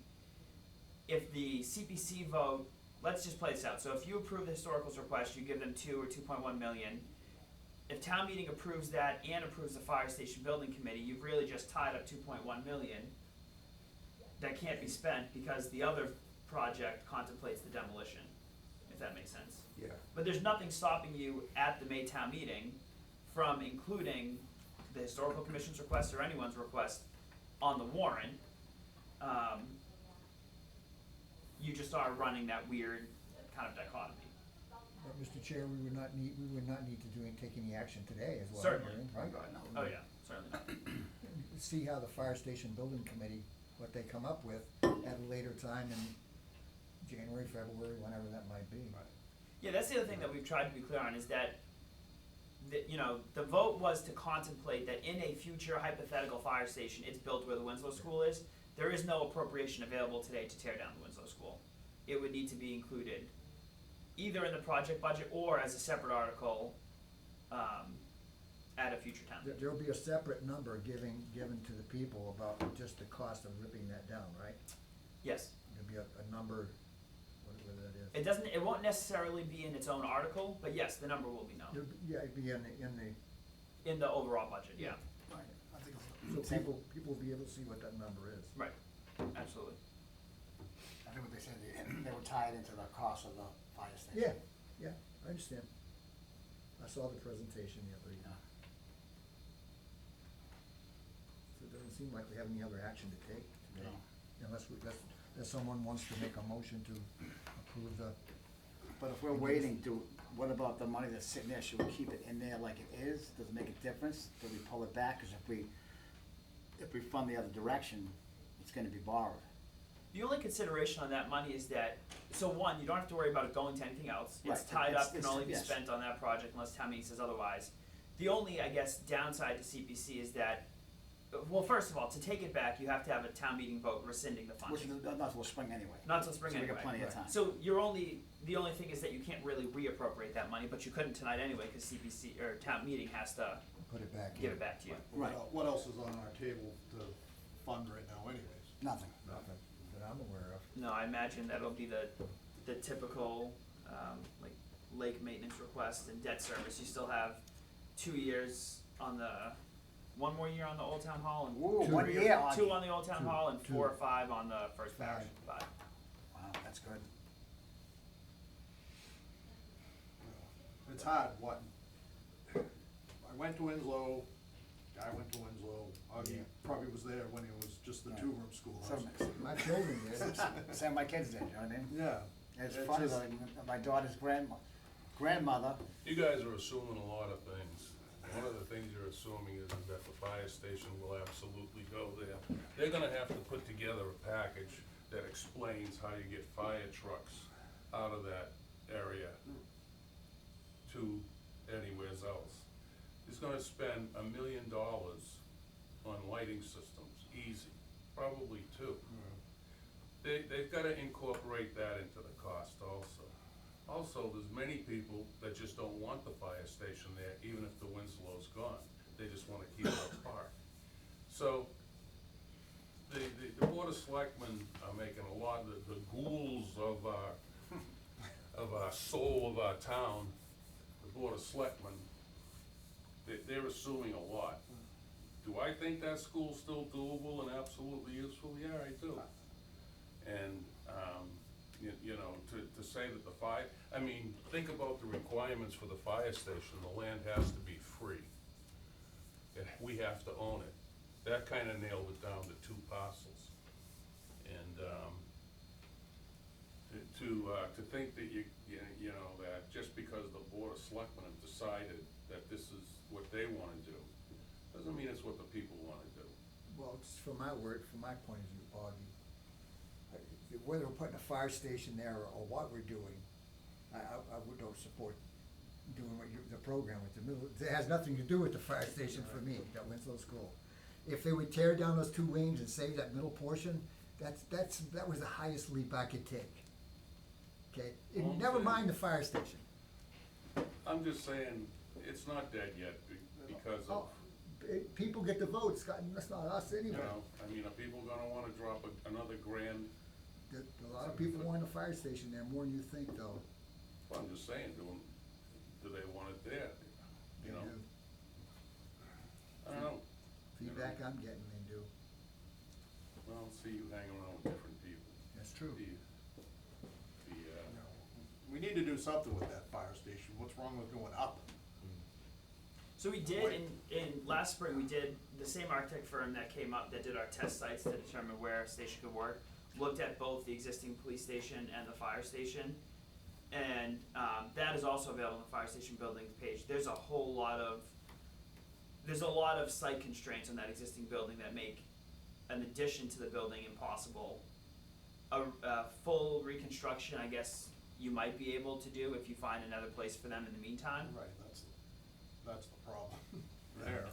If the CPC vote, let's just play this out, so if you approve the historical's request, you give them 2 or 2.1 million. If town meeting approves that and approves the fire station building committee, you've really just tied up 2.1 million that can't be spent because the other project contemplates the demolition, if that makes sense. Yeah. But there's nothing stopping you at the May town meeting from including the historical commission's request or anyone's request on the warrant, you just are running that weird kind of dichotomy. But Mr. Chair, we would not need to take any action today as well. Certainly. Right? Oh yeah, certainly not. See how the fire station building committee, what they come up with at a later time in January, February, whenever that might be. Yeah, that's the other thing that we've tried to be clear on is that, the vote was to contemplate that in a future hypothetical fire station, it's built where the Winslow School is. There is no appropriation available today to tear down the Winslow School. It would need to be included either in the project budget or as a separate article, at a future town. There'll be a separate number given to the people about just the cost of ripping that down, right? Yes. There'll be a number, whatever that is. It won't necessarily be in its own article, but yes, the number will be known. Yeah, it'd be In the overall budget, yeah. Right, I think it's. so people will be able to see what that number is. Right, absolutely. I think what they said, they were tied into the cost of the fire station. Yeah, I understand. I saw the presentation the other Yeah. evening. So it doesn't seem like we have any other action to take today, unless someone wants to make a motion to approve the. But if we're waiting to, what about the money that's sitting there, should we keep it in there like it is? Does it make a difference? Do we pull it back? Cause if we fund the other direction, it's gonna be borrowed. The only consideration on that money is that, so one, you don't have to worry about it going to anything else. It's Right, tied up, can it's- only be yes. spent on that project unless town meeting says otherwise. The only, I guess, downside to CPC is that, well, first of all, to take it back, you have to have a town meeting vote rescinding the Which funding. is not till spring anyway. Not till spring So we anyway. got plenty of time. So the only thing is that you can't really reappropriate that money, but you couldn't tonight anyway, cause CPC, or town meeting has to Put it back in. give it back to you. Right. What else is on our table to fund right now anyways? Nothing. Nothing that I'm aware of. No, I imagine that'll be the typical, like, lake maintenance request and debt service. You still have 2 years on one more year on the Old Town Hall and Ooh, 2 1 year on. 2 on the Old Town Two. Hall and 4 or Two. 5 on the First Parish. 5. Wow, that's good. It's hard, what? I went to Winslow, Guy went to Winslow, Augie Yeah. probably was there when it was just the Right. two-room schoolhouse. My children did. Same my kids did, you know what I mean? Yeah. It's It's funny just- though, my daughter's grandmother, You guys are assuming a lot of things. One of the things you're assuming is that the fire station will absolutely go there. They're gonna have to put together a package that explains how you get fire trucks out of that area to anywhere else. He's gonna spend $1 million on lighting systems, easy, probably 2. They've gotta incorporate that into the cost also. Also, there's many people that just don't want the fire station there, even if the Winslow's gone. They just wanna keep it park. So, the Board of Selectmen are making a lot, the ghouls of our soul of our town, the Board of Selectmen, they're assuming a lot. Do I think that school's still doable and absolutely useful? Yeah, I do. And, you know, to say that the fire, I mean, think about the requirements for the fire station, the land has to be free. We have to own it. That kinda nailed it down to 2 parcels. And, to think that you know, that just because the Board of Selectmen have decided that this is what they wanna do, doesn't mean it's what the people wanna do. Well, it's from my point of view, Augie, whether we're putting a fire station there or what we're doing, I don't support doing the program with the middle, it has nothing to do with the fire station for me, that Winslow School. If they would tear down those 2 wings and save that middle portion, that was the highest leap I could take. Okay, Well, I'm never saying- mind the fire station. I'm just saying, it's not dead yet because of, People get the votes, that's not us you anyway. know, I mean, are people gonna wanna drop another grand? A lot of people want a fire station there, more than you think though. Well, I'm just saying, do they want it there, you know? I don't know. Feedback I'm getting, they do. Well, see you hang around with different people. That's true. We need to do something with that fire station. What's wrong with going up? So we did in last spring, we did, the same architect firm that came up, that did our test sites to determine where a station could work, looked at both the existing police station and the fire station. And, that is also available on the fire station buildings page. There's a lot of site constraints on that existing building that make an addition to the building impossible. A full reconstruction, I guess, you might be able to do if you find another place for them in the meantime. Right, that's the problem there.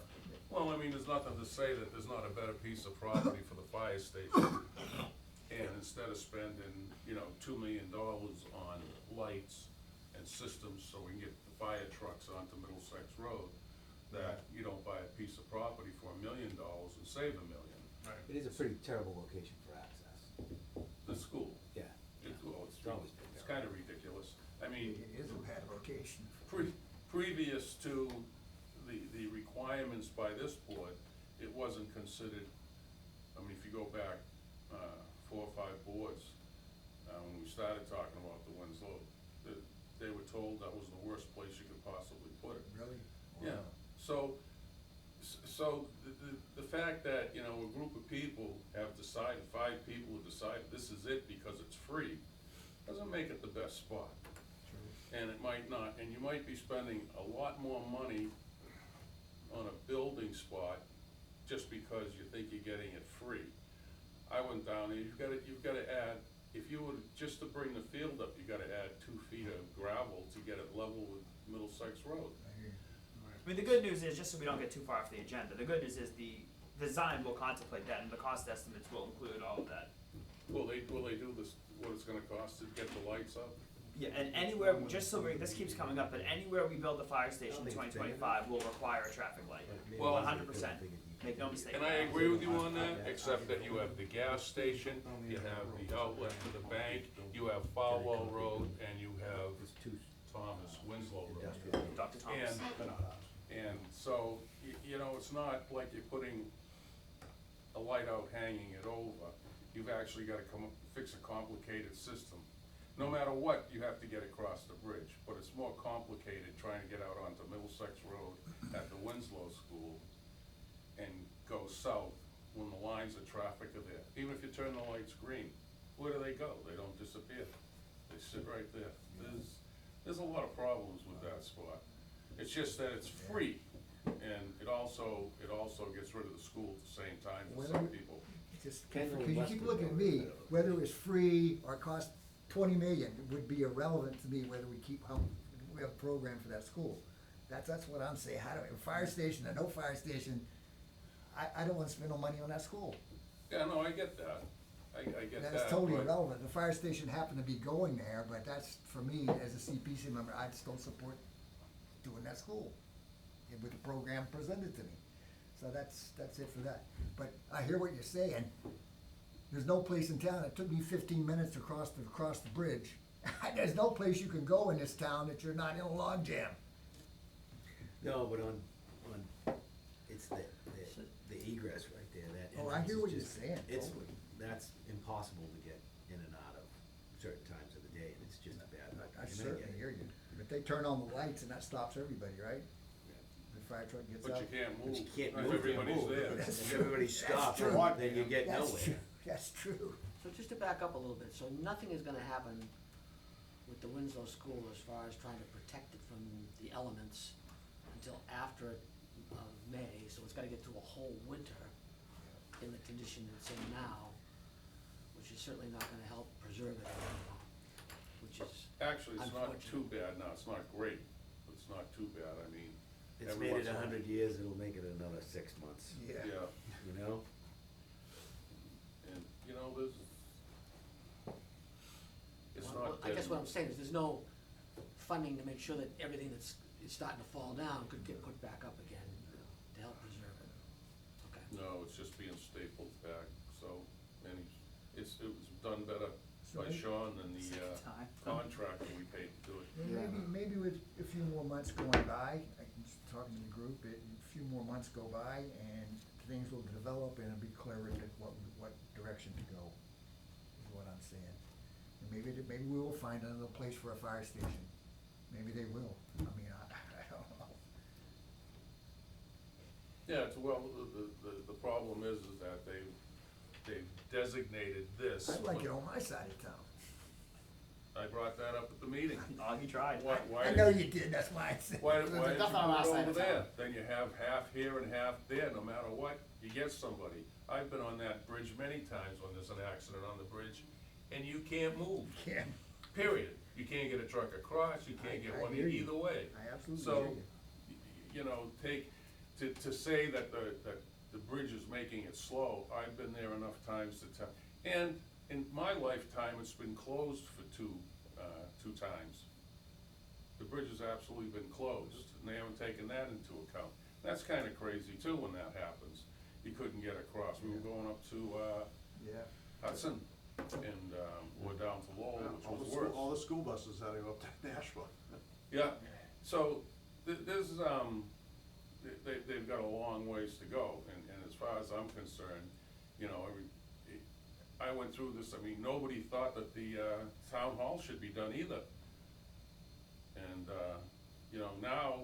Well, I mean, there's nothing to say that there's not a better piece of property for the fire station. And instead of spending, $2 million on lights and systems so we can get the fire trucks onto Middlesex Road, that you don't buy a piece of property for $1 million and save $1 million. It is a pretty terrible location for access. The school, Yeah. it's always been it's there. kind of ridiculous. I mean, It is a bad location. previous to the requirements by this board, it wasn't considered, I mean, if you go back, 4 or 5 boards, when we started talking about the Winslow, they were told that was the worst place you could possibly put it. Really? Yeah, so the fact that, a group of people have decided, 5 people have decided this is it because it's free, doesn't make it the best spot. And it might not, and you might be spending a lot more money on a building spot just because you think you're getting it free. I went down there, you've gotta add, if you were, just to bring the field up, you gotta add 2 feet of gravel to get it level with Middlesex Road. I hear you. I mean, the good news is, just so we don't get too far off the agenda, the good news is the design will contemplate that, and the cost estimates will include all of that. Will they do this, what it's gonna cost to get the lights up? Yeah, and anywhere, just so this keeps coming up, but anywhere we build the fire station in think twenty it's big twenty-five will require a traffic light. Maybe Well, 100%. Make no mistake. And I agree with you on that, except that you have the gas station, you have the outlet to the bank, you have Falwell Road, and you have It's too Thomas Winslow Road. industrial. Dr. Thomas. And so, it's not like you're putting a light out hanging it over. You've actually gotta come up, fix a complicated system. No matter what, you have to get across the bridge, but it's more complicated trying to get out onto Middlesex Road at the Winslow School and go south when the lines of traffic are there. Even if you turn the lights green, where do they go? They don't disappear. They sit right there. There's a lot of problems with that spot. It's just that it's free, and it also gets rid of the school at the same time for some people. Just, Kendall because you Westwood keep looking at Road. me, whether it was free or cost 20 million, it would be irrelevant to me whether we we have a program for that school. That's what I'm saying, a fire station or no fire station, I don't wanna spend no money on that school. Yeah, no, I get that. I get that. That's totally but- irrelevant, the fire station happened to be going there, but that's, for me, as a CPC member, I just don't support doing that school with the program presented to me. So that's it for that. But I hear what you're saying. There's no place in town, it took me 15 minutes to cross the bridge. There's no place you can go in this town that you're not in a log jam. No, but it's the egress right there, that Oh, I entrance hear is what you're just- saying, It's, totally. that's impossible to get in and out of certain times of the day, and it's just a bad. I certainly hear you. But they turn on the lights and that stops everybody, right? The fire truck gets out. But you can't But move. you can't If move, everybody's there. That's If true. everybody That's stops, true. then you get That's nowhere. true. That's true. So just to back up a little bit, so nothing is gonna happen with the Winslow School as far as trying to protect it from the elements until after May, so it's gotta get through a whole winter in the condition it's in now, which is certainly not gonna help preserve it anymore, which is, Actually, it's not too Unfortunate. bad now, it's not great, but it's not too bad, I mean, It's every made once it in a while. 100 years, it'll make it another 6 months, Yeah. Yeah, you know? and, there's, it's well, not. I guess dead. what I'm saying is there's no funding to make sure that everything that's starting to fall down could get put back up again to help preserve it. Okay. No, it's just being stapled back, so, and it was done better So by maybe- Sean than the, Second time. contractor we paid to do it. Yeah. Maybe with a few more months going by, I'm just talking to the group, a few more months go by and things will develop and it'll be clearer to what direction to go, is what I'm saying. And maybe we will find another place for a fire station. Maybe they will. I mean, I don't know. Yeah, it's, well, the problem is that they've designated this. I like it on my side of town. I brought that up at the meeting. He tried. Why I know you did, that's why I said. Why There's did you nothing put on our it side over of town. there? Then you have half here and half there, no matter what, you get somebody. I've been on that bridge many times when there's an accident on the bridge, and you can't move, Yeah, period. You can't get a truck across, you can't get I one hear you. either way. I absolutely So, hear you. you know, to say that the bridge is making it slow, I've been there enough times to tell. And in my lifetime, it's been closed for two times. The bridge has absolutely been closed, and they haven't taken that into account. That's kinda crazy too when that happens. You couldn't get across. We were going up to, Yeah. Hudson, and, we're down to Lowell, All which the was worse. all the school buses heading up to Nashville. Yeah, so there's, they've got a long ways to go, and as far as I'm concerned, you know, I went through this, I mean, nobody thought that the, town hall should be done either. And, you know, now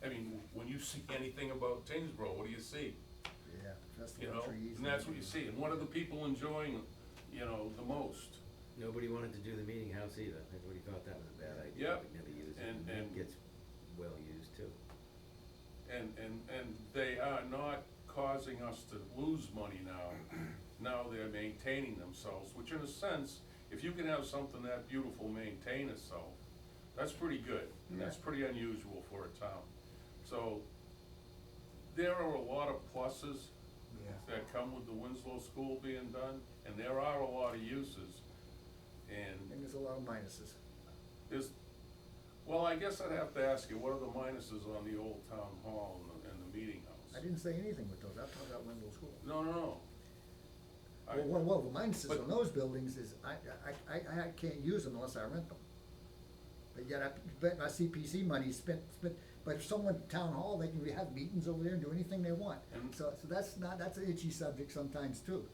I mean, when you see anything about Tyngsborough, what do you see? Yeah, You festival know, trees. and that's what you see, and what are the people enjoying, you know, the most? Nobody wanted to do the meeting house either, everybody thought that was a bad idea, Yep. we'd never use it, And- and and- it gets well used too. And they are not causing us to lose money now. Now they're maintaining themselves, which in a sense, if you can have something that beautiful maintain itself, that's pretty good, and that's pretty unusual for a town. So, there are a lot of pluses Yeah. that come with the Winslow School being done, and there are a lot of uses. And And there's a lot of minuses. there's, well, I guess I'd have to ask you, what are the minuses on the old town hall and the meeting house? I didn't say anything with those, I talked about Wendell School. No. Well, the minuses but- on those buildings is, I can't use them unless I rent them. But yet, my CPC money spent, but if someone, town hall, they can have meetings over there and do anything they want. And- So that's an itchy subject sometimes too.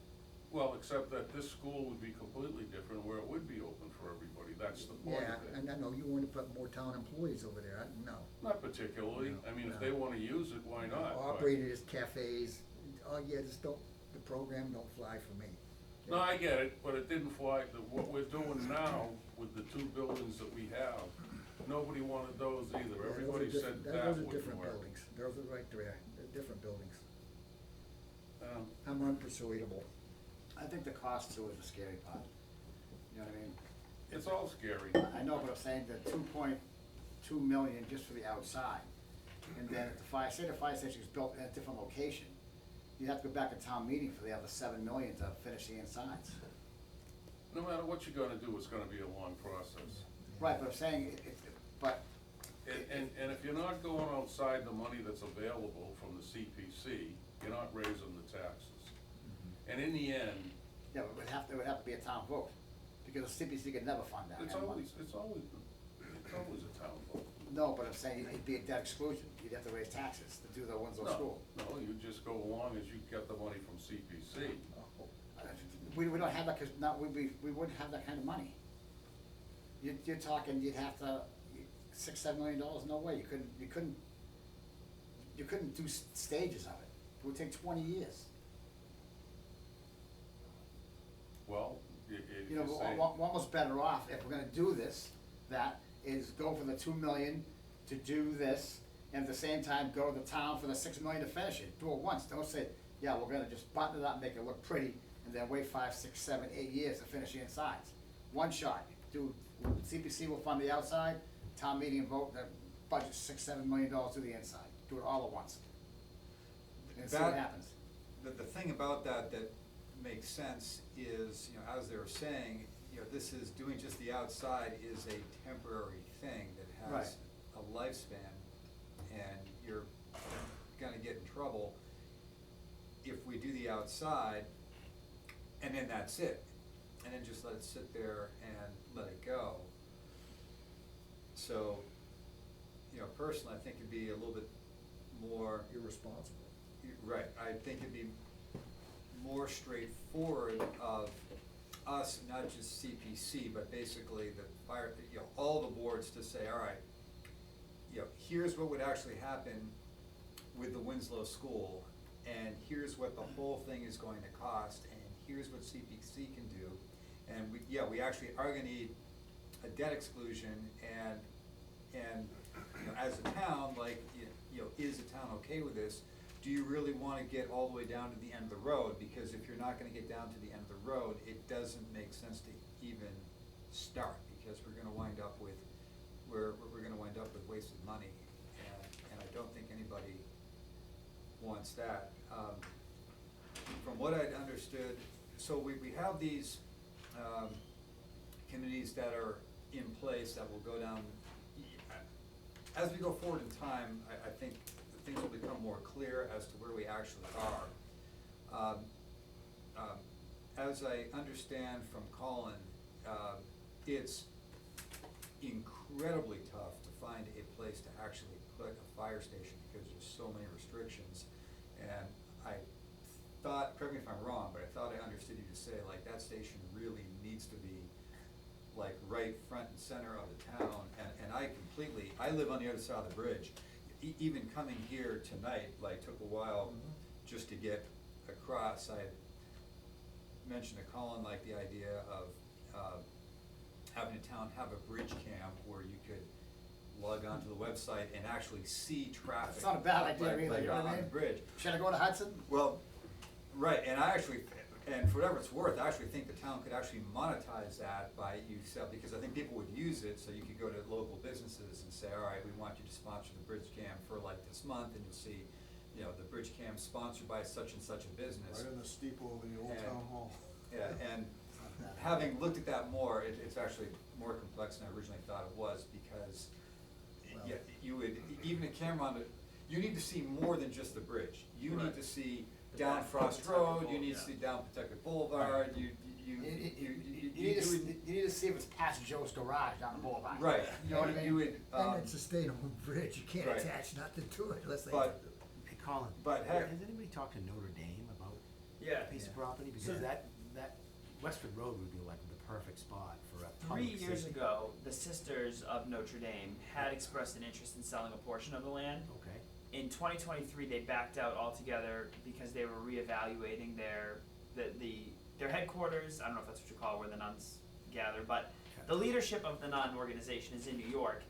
Well, except that this school would be completely different, where it would be open for everybody, that's the point Yeah, of it. and I know you want to put more town employees over there, no. Not particularly, No, I mean, if no. they wanna use it, why not? But- Operated as cafes, oh yeah, just don't, the program don't fly for me. No, I get it, but it didn't fly, what we're doing now with the two buildings that we have, nobody wanted those either, Yeah, those are everybody said different- that Those are wouldn't different work. buildings, those are right there, they're different buildings. Um, I'm unpersuadable. I think the cost too is the scary part. You know what I mean? It's all scary. I know, but I'm saying the 2.2 million just for the outside. And then if the fire station is built in a different location, you'd have to go back to town meeting for the other 7 million to finish the insides. No matter what you're gonna do, it's gonna be a long process. Right, but I'm saying, but, And if you're not going outside the money that's available from the CPC, you're not raising the taxes. And in the end, yeah, it would have to be a town vote, because the CPC could never fund that. it's kind of money. always a town vote. No, but I'm saying it'd be a debt exclusion, you'd have to raise taxes to do the Winslow School. No, you just go along as you get the money from CPC. We don't have that, cause not, we wouldn't have that kind of money. You're talking, you'd have to, $6-7 million, no way, you couldn't do stages of it, it would take 20 years. Well, You know, you we're say, almost better off, if we're gonna do this, that is go for the 2 million to do this, and at the same time, go to the town for the 6 million to finish it, do it once, don't say, yeah, we're gonna just button it up, make it look pretty, and then wait 5, 6, 7, 8 years to finish the insides. One shot, CPC will fund the outside, town meeting vote, the budget $6-7 million to the inside, do it all at once. And see what That- happens. The thing about that makes sense is, you know, as they were saying, you know, this is doing just the outside is a temporary thing that has a lifespan, and you're gonna get in trouble if we do the outside, and then that's it, and then just let it sit there and let it go. So, you know, personally, I think it'd be a little bit more, Irresponsible. right, I think it'd be more straightforward of us, not just CPC, but basically the fire, you know, all the boards to say, all right, you know, here's what would actually happen with the Winslow School, and here's what the whole thing is going to cost, and here's what CPC can do. And we actually are gonna need a debt exclusion, and you know, as a town, like, you know, is the town okay with this? Do you really wanna get all the way down to the end of the road? Because if you're not gonna get down to the end of the road, it doesn't make sense to even start, because we're gonna wind up with, we're gonna wind up with wasted money, and I don't think anybody wants that. From what I'd understood, so we have these, committees that are in place that will go down. As we go forward in time, I think things will become more clear as to where we actually are. As I understand from Colin, it's incredibly tough to find a place to actually put a fire station because there's so many restrictions. And I thought, correct me if I'm wrong, but I thought I understood you to say, like, that station really needs to be like right front and center of the town, and I live on the other side of the bridge. Even coming here tonight, like, took a while just to get across. I had mentioned to Colin, like, the idea of having a town have a bridge cam where you could log onto the website and actually see traffic. It's not a bad idea either, like you know what I on the mean? bridge. Should I go to Hudson? Well, right, and I actually, and for whatever it's worth, I actually think the town could actually monetize that by because I think people would use it, so you could go to local businesses and say, all right, we want you to sponsor the bridge cam for like this month, and you'll see, you know, the bridge cam sponsored by such and such a business. Right in the steeple of the old And- town hall. Yeah, and having looked at that more, it's actually more complex than I originally thought it was, because Well- you would, even a camera on it, you need to see more than just the bridge. You need Right. to see The down back Frost Pawtucket Road, you Bowl- need to yeah. see down Pawtucket Boulevard, you You need to, would- you need to see if it's past Joe's garage down the boulevard. Right, You know what I mean? you would, And it's a state-owned bridge, you can't right. attach nothing to it unless they. But- Hey, Colin, But heck- has anybody talked to Notre Dame about Yeah. a piece of property? So- Because that Westford Road would be like the perfect spot for a 3 public years safety. ago, the Sisters of Notre Dame had expressed an interest in selling a portion of the land. Okay, In 2023, they backed out altogether because they were reevaluating their headquarters. I don't know if that's what you call it, where the nuns gather, but the leadership of the nun organization is in New York.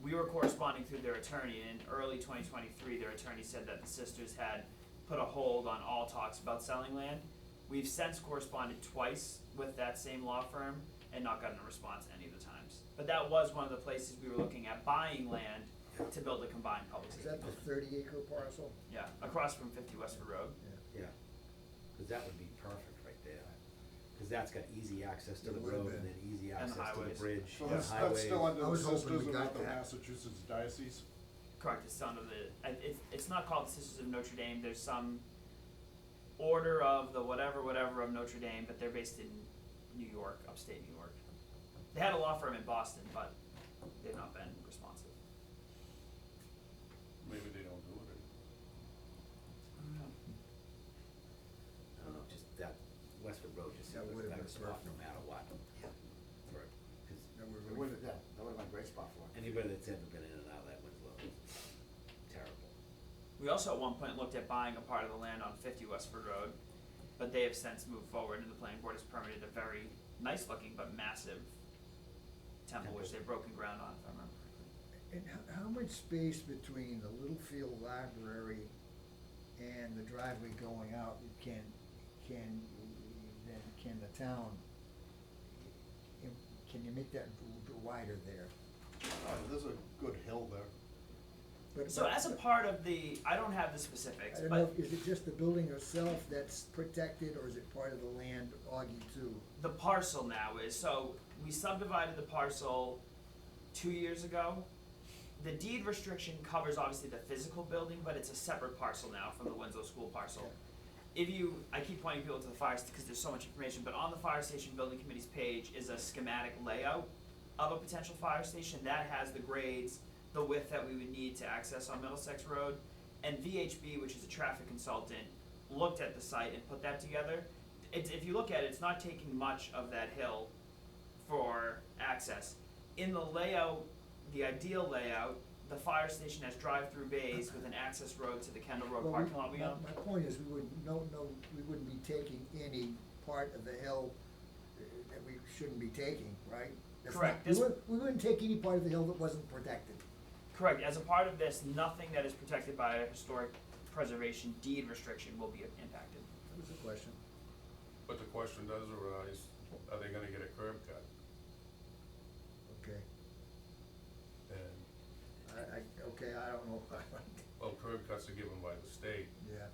We were corresponding through their attorney, and in early 2023, their attorney said that the sisters had put a hold on all talks about selling land. We've since corresponded twice with that same law firm and not gotten a response any of the times. But that was one of the places we were looking at buying land to build a combined public Is safety that the building. 30-acre parcel? Yeah, across from 50 Westford Road. yeah, cause that would be perfect right there. Cause that's got easy access to It the would've road been. and then easy And access to the highways. bridge, So and that's highways. still under I the was hoping Sisters we and got not the that. Massachusetts Diocese? Correct, it's under it's not called the Sisters of Notre Dame, there's some order of the whatever of Notre Dame, but they're based in New York, upstate New York. They had a law firm in Boston, but they've not been responsive. Maybe they don't do it anymore. I don't know, just that Westford Road just That seems like a would've better been spot no perfect. matter what. Yeah. For, cause That would It would've, yeah, that would've been a great spot for it. anybody that's ever been in and out of that Winslow is terrible. We also at one point looked at buying a part of the land on 50 Westford Road, but they have since moved forward and the planning board has permitted a very nice looking but massive temple, which they've broken ground on, if I remember correctly. And how much space between the Littlefield Library and the driveway going out can the town, can you make that wider there? There's a good hill there. But- So but- as a part of the, I don't have the specifics, I don't know, but is it just the building itself that's protected, or is it part of the land, Augie too? the parcel now is, so we subdivided the parcel 2 years ago. The deed restriction covers obviously the physical building, but it's a separate parcel now from the Winslow School parcel. I keep pointing people to the fire, because there's so much information, but on the fire station building committee's page is a schematic layout of a potential fire station that has the grades, the width that we would need to access on Middlesex Road. And VHB, which is a traffic consultant, looked at the site and put that together. If you look at it, it's not taking much of that hill for access. In the layout, the ideal layout, the fire station has drive-through bays with an access road to the Kendall Road Well, parking lot we own. my point is, we wouldn't be taking any part of the hill that we shouldn't be taking, right? That's Correct. not- we wouldn't take any part of the hill that wasn't protected. Correct, as a part of this, nothing that is protected by a historic preservation deed restriction will be impacted. That was the question. But the question does arise, are they gonna get a curb cut? Okay. And, Okay, I don't know. well, curb cuts are given by the state, Yeah.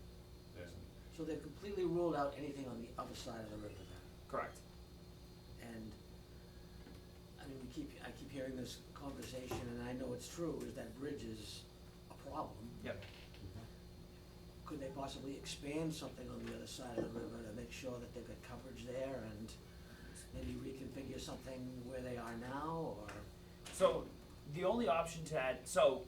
and So they've completely ruled out anything on the other side of the river then? Correct. And, I mean, I keep hearing this conversation, and I know it's true, is that bridge is a problem. Yep. Could they possibly expand something on the other side of the river to make sure that they've got coverage there and maybe reconfigure something where they are now, or? So, the only option to add, so,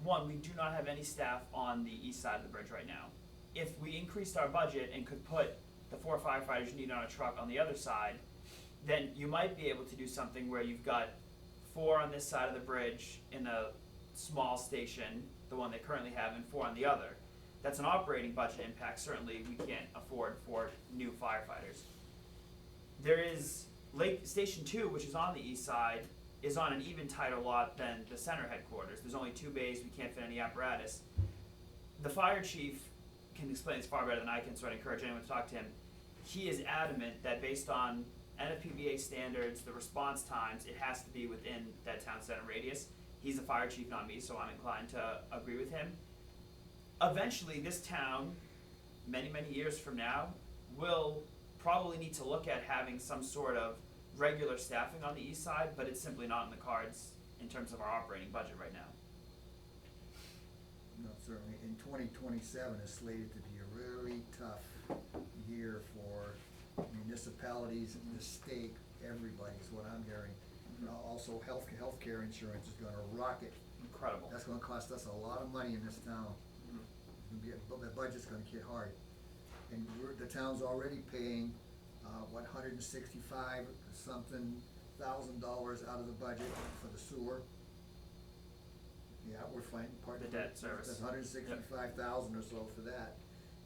one, we do not have any staff on the east side of the bridge right now. If we increased our budget and could put the 4 firefighters you need on a truck on the other side, then you might be able to do something where you've got 4 on this side of the bridge in a small station, the one they currently have, and 4 on the other. That's an operating budget impact, certainly we can't afford 4 new firefighters. There is Station 2, which is on the east side, is on an even tighter lot than the center headquarters. There's only 2 bays, we can't fit any apparatus. The fire chief can explain this far better than I can, so I'd encourage anyone to talk to him. He is adamant that based on NFPBA standards, the response times, it has to be within that town center radius. He's the fire chief, not me, so I'm inclined to agree with him. Eventually, this town, many, many years from now, will probably need to look at having some sort of regular staffing on the east side, but it's simply not in the cards in terms of our operating budget right now. No, certainly, in 2027 is slated to be a really tough year for municipalities and the state, everybody is what I'm hearing. Also, healthcare insurance is gonna rocket. Incredible. That's gonna cost us a lot of money in this town. The budget's gonna get hard. And the town's already paying, $165 something thousand out of the budget for the sewer. Yeah, we're finding part of The debt service. That's $165,000 or so for that,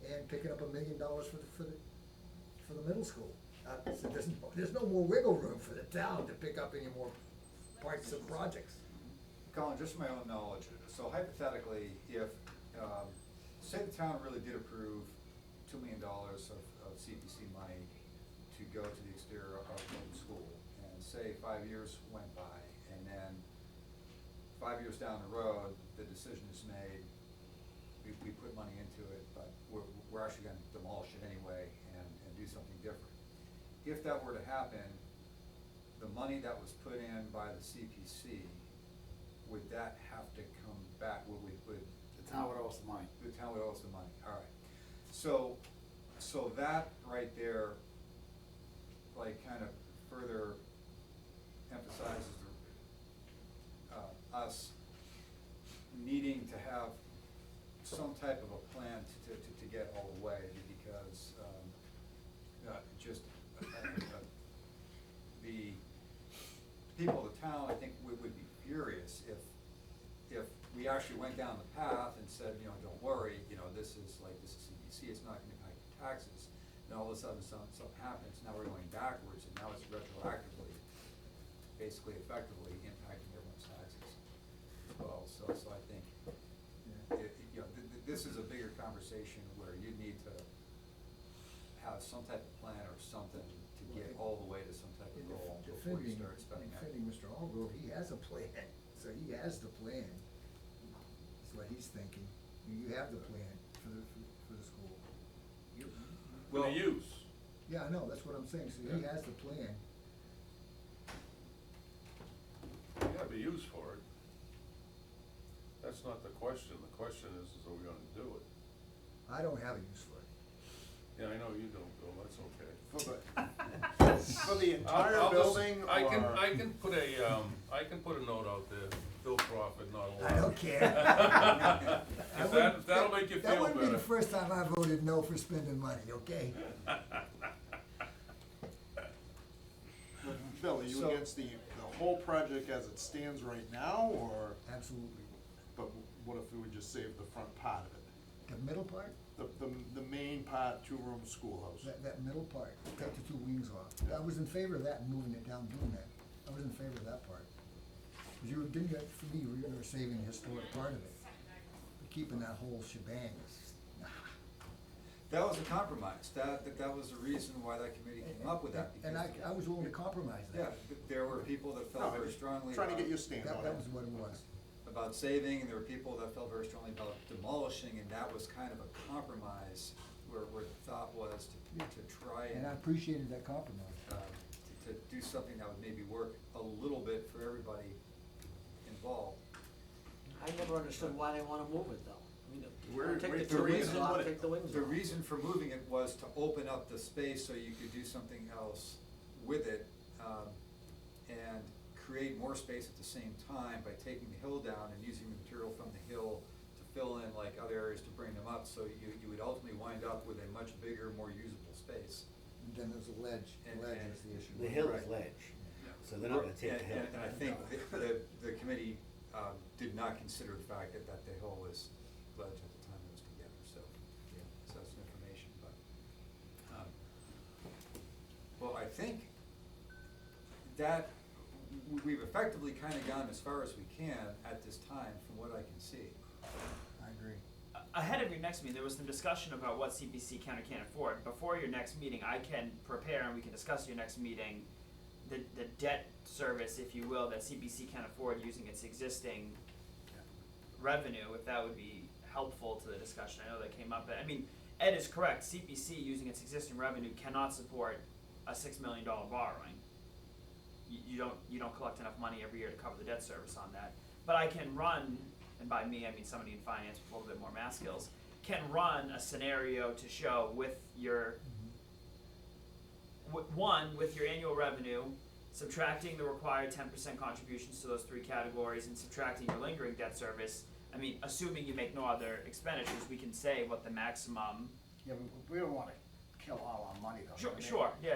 and picking up $1 million for the middle school. So there's no more wiggle room for the town to pick up any more parts of projects. Colin, just from my own knowledge, so hypothetically, if, say the town really did approve $2 million of CPC money to go to the exterior of the school, and say 5 years went by, and then 5 years down the road, the decision is made, we put money into it, but we're actually gonna demolish it anyway and do something different. If that were to happen, the money that was put in by the CPC, would that have to come back? Would The town would owe us the money. the town would owe us the money, all right. So that right there, like, kind of further emphasizes us needing to have some type of a plan to get all the way, because, just, the people of the town, I think, would be furious if we actually went down the path and said, don't worry, this is CPC, it's not gonna impact your taxes. And all of a sudden, something happens, now we're going backwards, and now it's retroactively, basically effectively impacting everyone's taxes as well. So I think, this is a bigger conversation where you need to have some type of plan or something to get all the way to some type of goal before you start spending that. Defending Mr. Allgrove, he has a plan, so he has the plan. That's what he's thinking. You have the plan for the school. for the use. Yeah, I know, that's what I'm saying, so he Yeah. has the plan. You have a use for it. That's not the question. The question is are we gonna do it? I don't have a use for it. Yeah, I know you don't, Bill, that's okay. For the entire I'll just- building, I can or? I can put a note out there, Bill Crawford, not allowed. I don't care. If that'll make you feel better. That wouldn't be the first time I voted no for spending money, okay? Bill, are you So- against the whole project as it stands right now, or, Absolutely. what if we would just save the front part of it? The middle part, The main part, two-room schoolhouse. that middle part, take the two wings off. I was in favor of that and moving it down, doing that. I was in favor of that part. Cause you didn't get, for me, you were saving the historic part of it. But keeping that whole shebang is, nah. That was a compromise, that was the reason why that committee came up with that. And because- I was willing to compromise Yeah, that. there were people that felt very strongly Trying to get about- your stand on That it. was what it was. about saving, and there were people that felt very strongly about demolishing, and that was kind of a compromise where the thought was to try And I and, appreciated that compromise. to do something that would maybe work a little bit for everybody involved. I never understood why they wanna move it though. I mean, Where- take where- the the two wings reason off, what- take the wings off. The reason for moving it was to open up the space so you could do something else with it, and create more space at the same time by taking the hill down and using the material from the hill to fill in like other areas to bring them up, so you would ultimately wind up with a much bigger, more usable space. And then there's a ledge, And- ledge and- is the issue. The hill is Right. ledge, so they're not gonna take the hill. And I think the committee, did not consider the fact that the hill was ledge at the time it was together, so, yeah, so that's some information, but, well, I think that we've effectively kind of gone as far as we can at this time, from what I can see. I agree. Ahead of your next meeting, there was some discussion about what CPC can or can't afford. Before your next meeting, I can prepare and we can discuss your next meeting, the debt service, if you will, that CPC can afford using its existing revenue, if that would be helpful to the discussion. I know that came up, but I mean, Ed is correct, CPC using its existing revenue cannot support a $6 million borrowing. You don't collect enough money every year to cover the debt service on that. But I can run, and by me, I mean somebody in finance with a little bit more math skills, can run a scenario to show with your, with your annual revenue, subtracting the required 10% contributions to those three categories and subtracting your lingering debt service. I mean, assuming you make no other expenditures, we can say what the maximum. Yeah, we don't wanna kill all our money though. Sure, I mean, sure, yeah.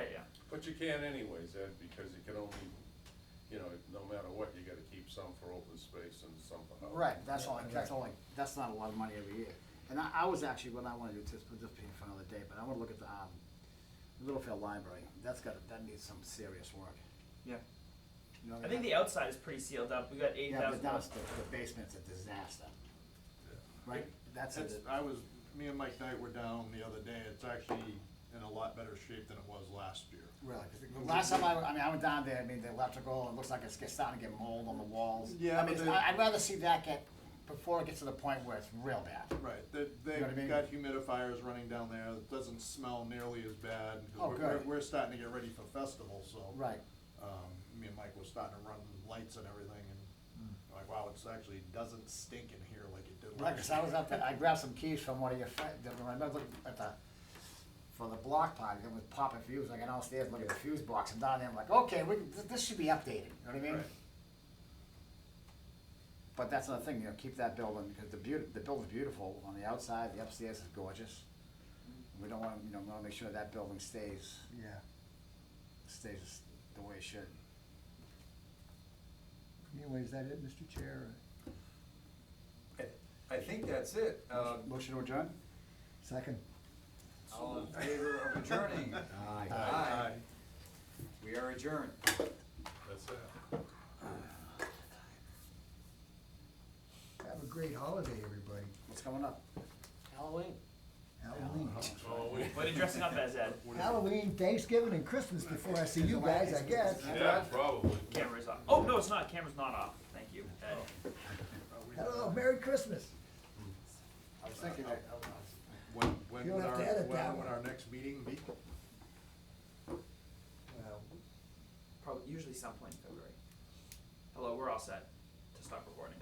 But you can anyways, Ed, because you can only, no matter what, you gotta keep some for open space and some for housing. Right, that's not a lot of money every year. And I was actually, what I wanna do, just put this being for another day, but I wanna look at the Littlefield Library. That needs some serious work. Yeah. You know, I think the outside is pretty sealed up. We got 8,000. Yeah, but downstairs, the basement's a disaster, right? That's it. Me and Mike Knight were down the other day, it's actually in a lot better shape than it was last year. Really, 'cause the last time I went down there, I mean, the electrical, it looks like it's starting to get mold on the walls. Yeah, I mean, but I'd rather see that before it gets to the point where it's real bad. Right, You know what I mean? they've got humidifiers running down there, it doesn't smell nearly as bad. 'Cause Oh, we're- good. We're starting to get ready for festivals, so. Right. Me and Mike were starting to run lights and everything, and like, wow, it's actually doesn't stink in here like it did Right, last 'cause I year. was up there, I grabbed some keys from one of your friends, I remember looking at for the block party, it was popping fuse, I got downstairs, looking at the fuse box, and down there, I'm like, okay, this should be updated, you know what I mean? Right. But that's another thing, keep that building, because the building's beautiful on the outside, the upstairs is gorgeous. We don't wanna, wanna make sure that building stays the way it should. Anyway, is that it, Mr. Chair? I think that's it. Motion to adjourn? Second? All in favor of adjourning? Aye. Aye. We are adjourned. That's it. Have a great holiday, everybody. What's coming up? Halloween. Halloween. Oh, What are you dressing up as, Ed? Halloween, Thanksgiving, and Christmas before I see you guys, I guess. Yeah, probably. Camera's off. Oh, no, it's not. Camera's not off. Thank you, Ed. Hello, Merry Christmas. I was thinking that. When You don't would have to edit that when one. would our next meeting be? Well, Probably, usually some point in February. Hello, we're all set to stop recording.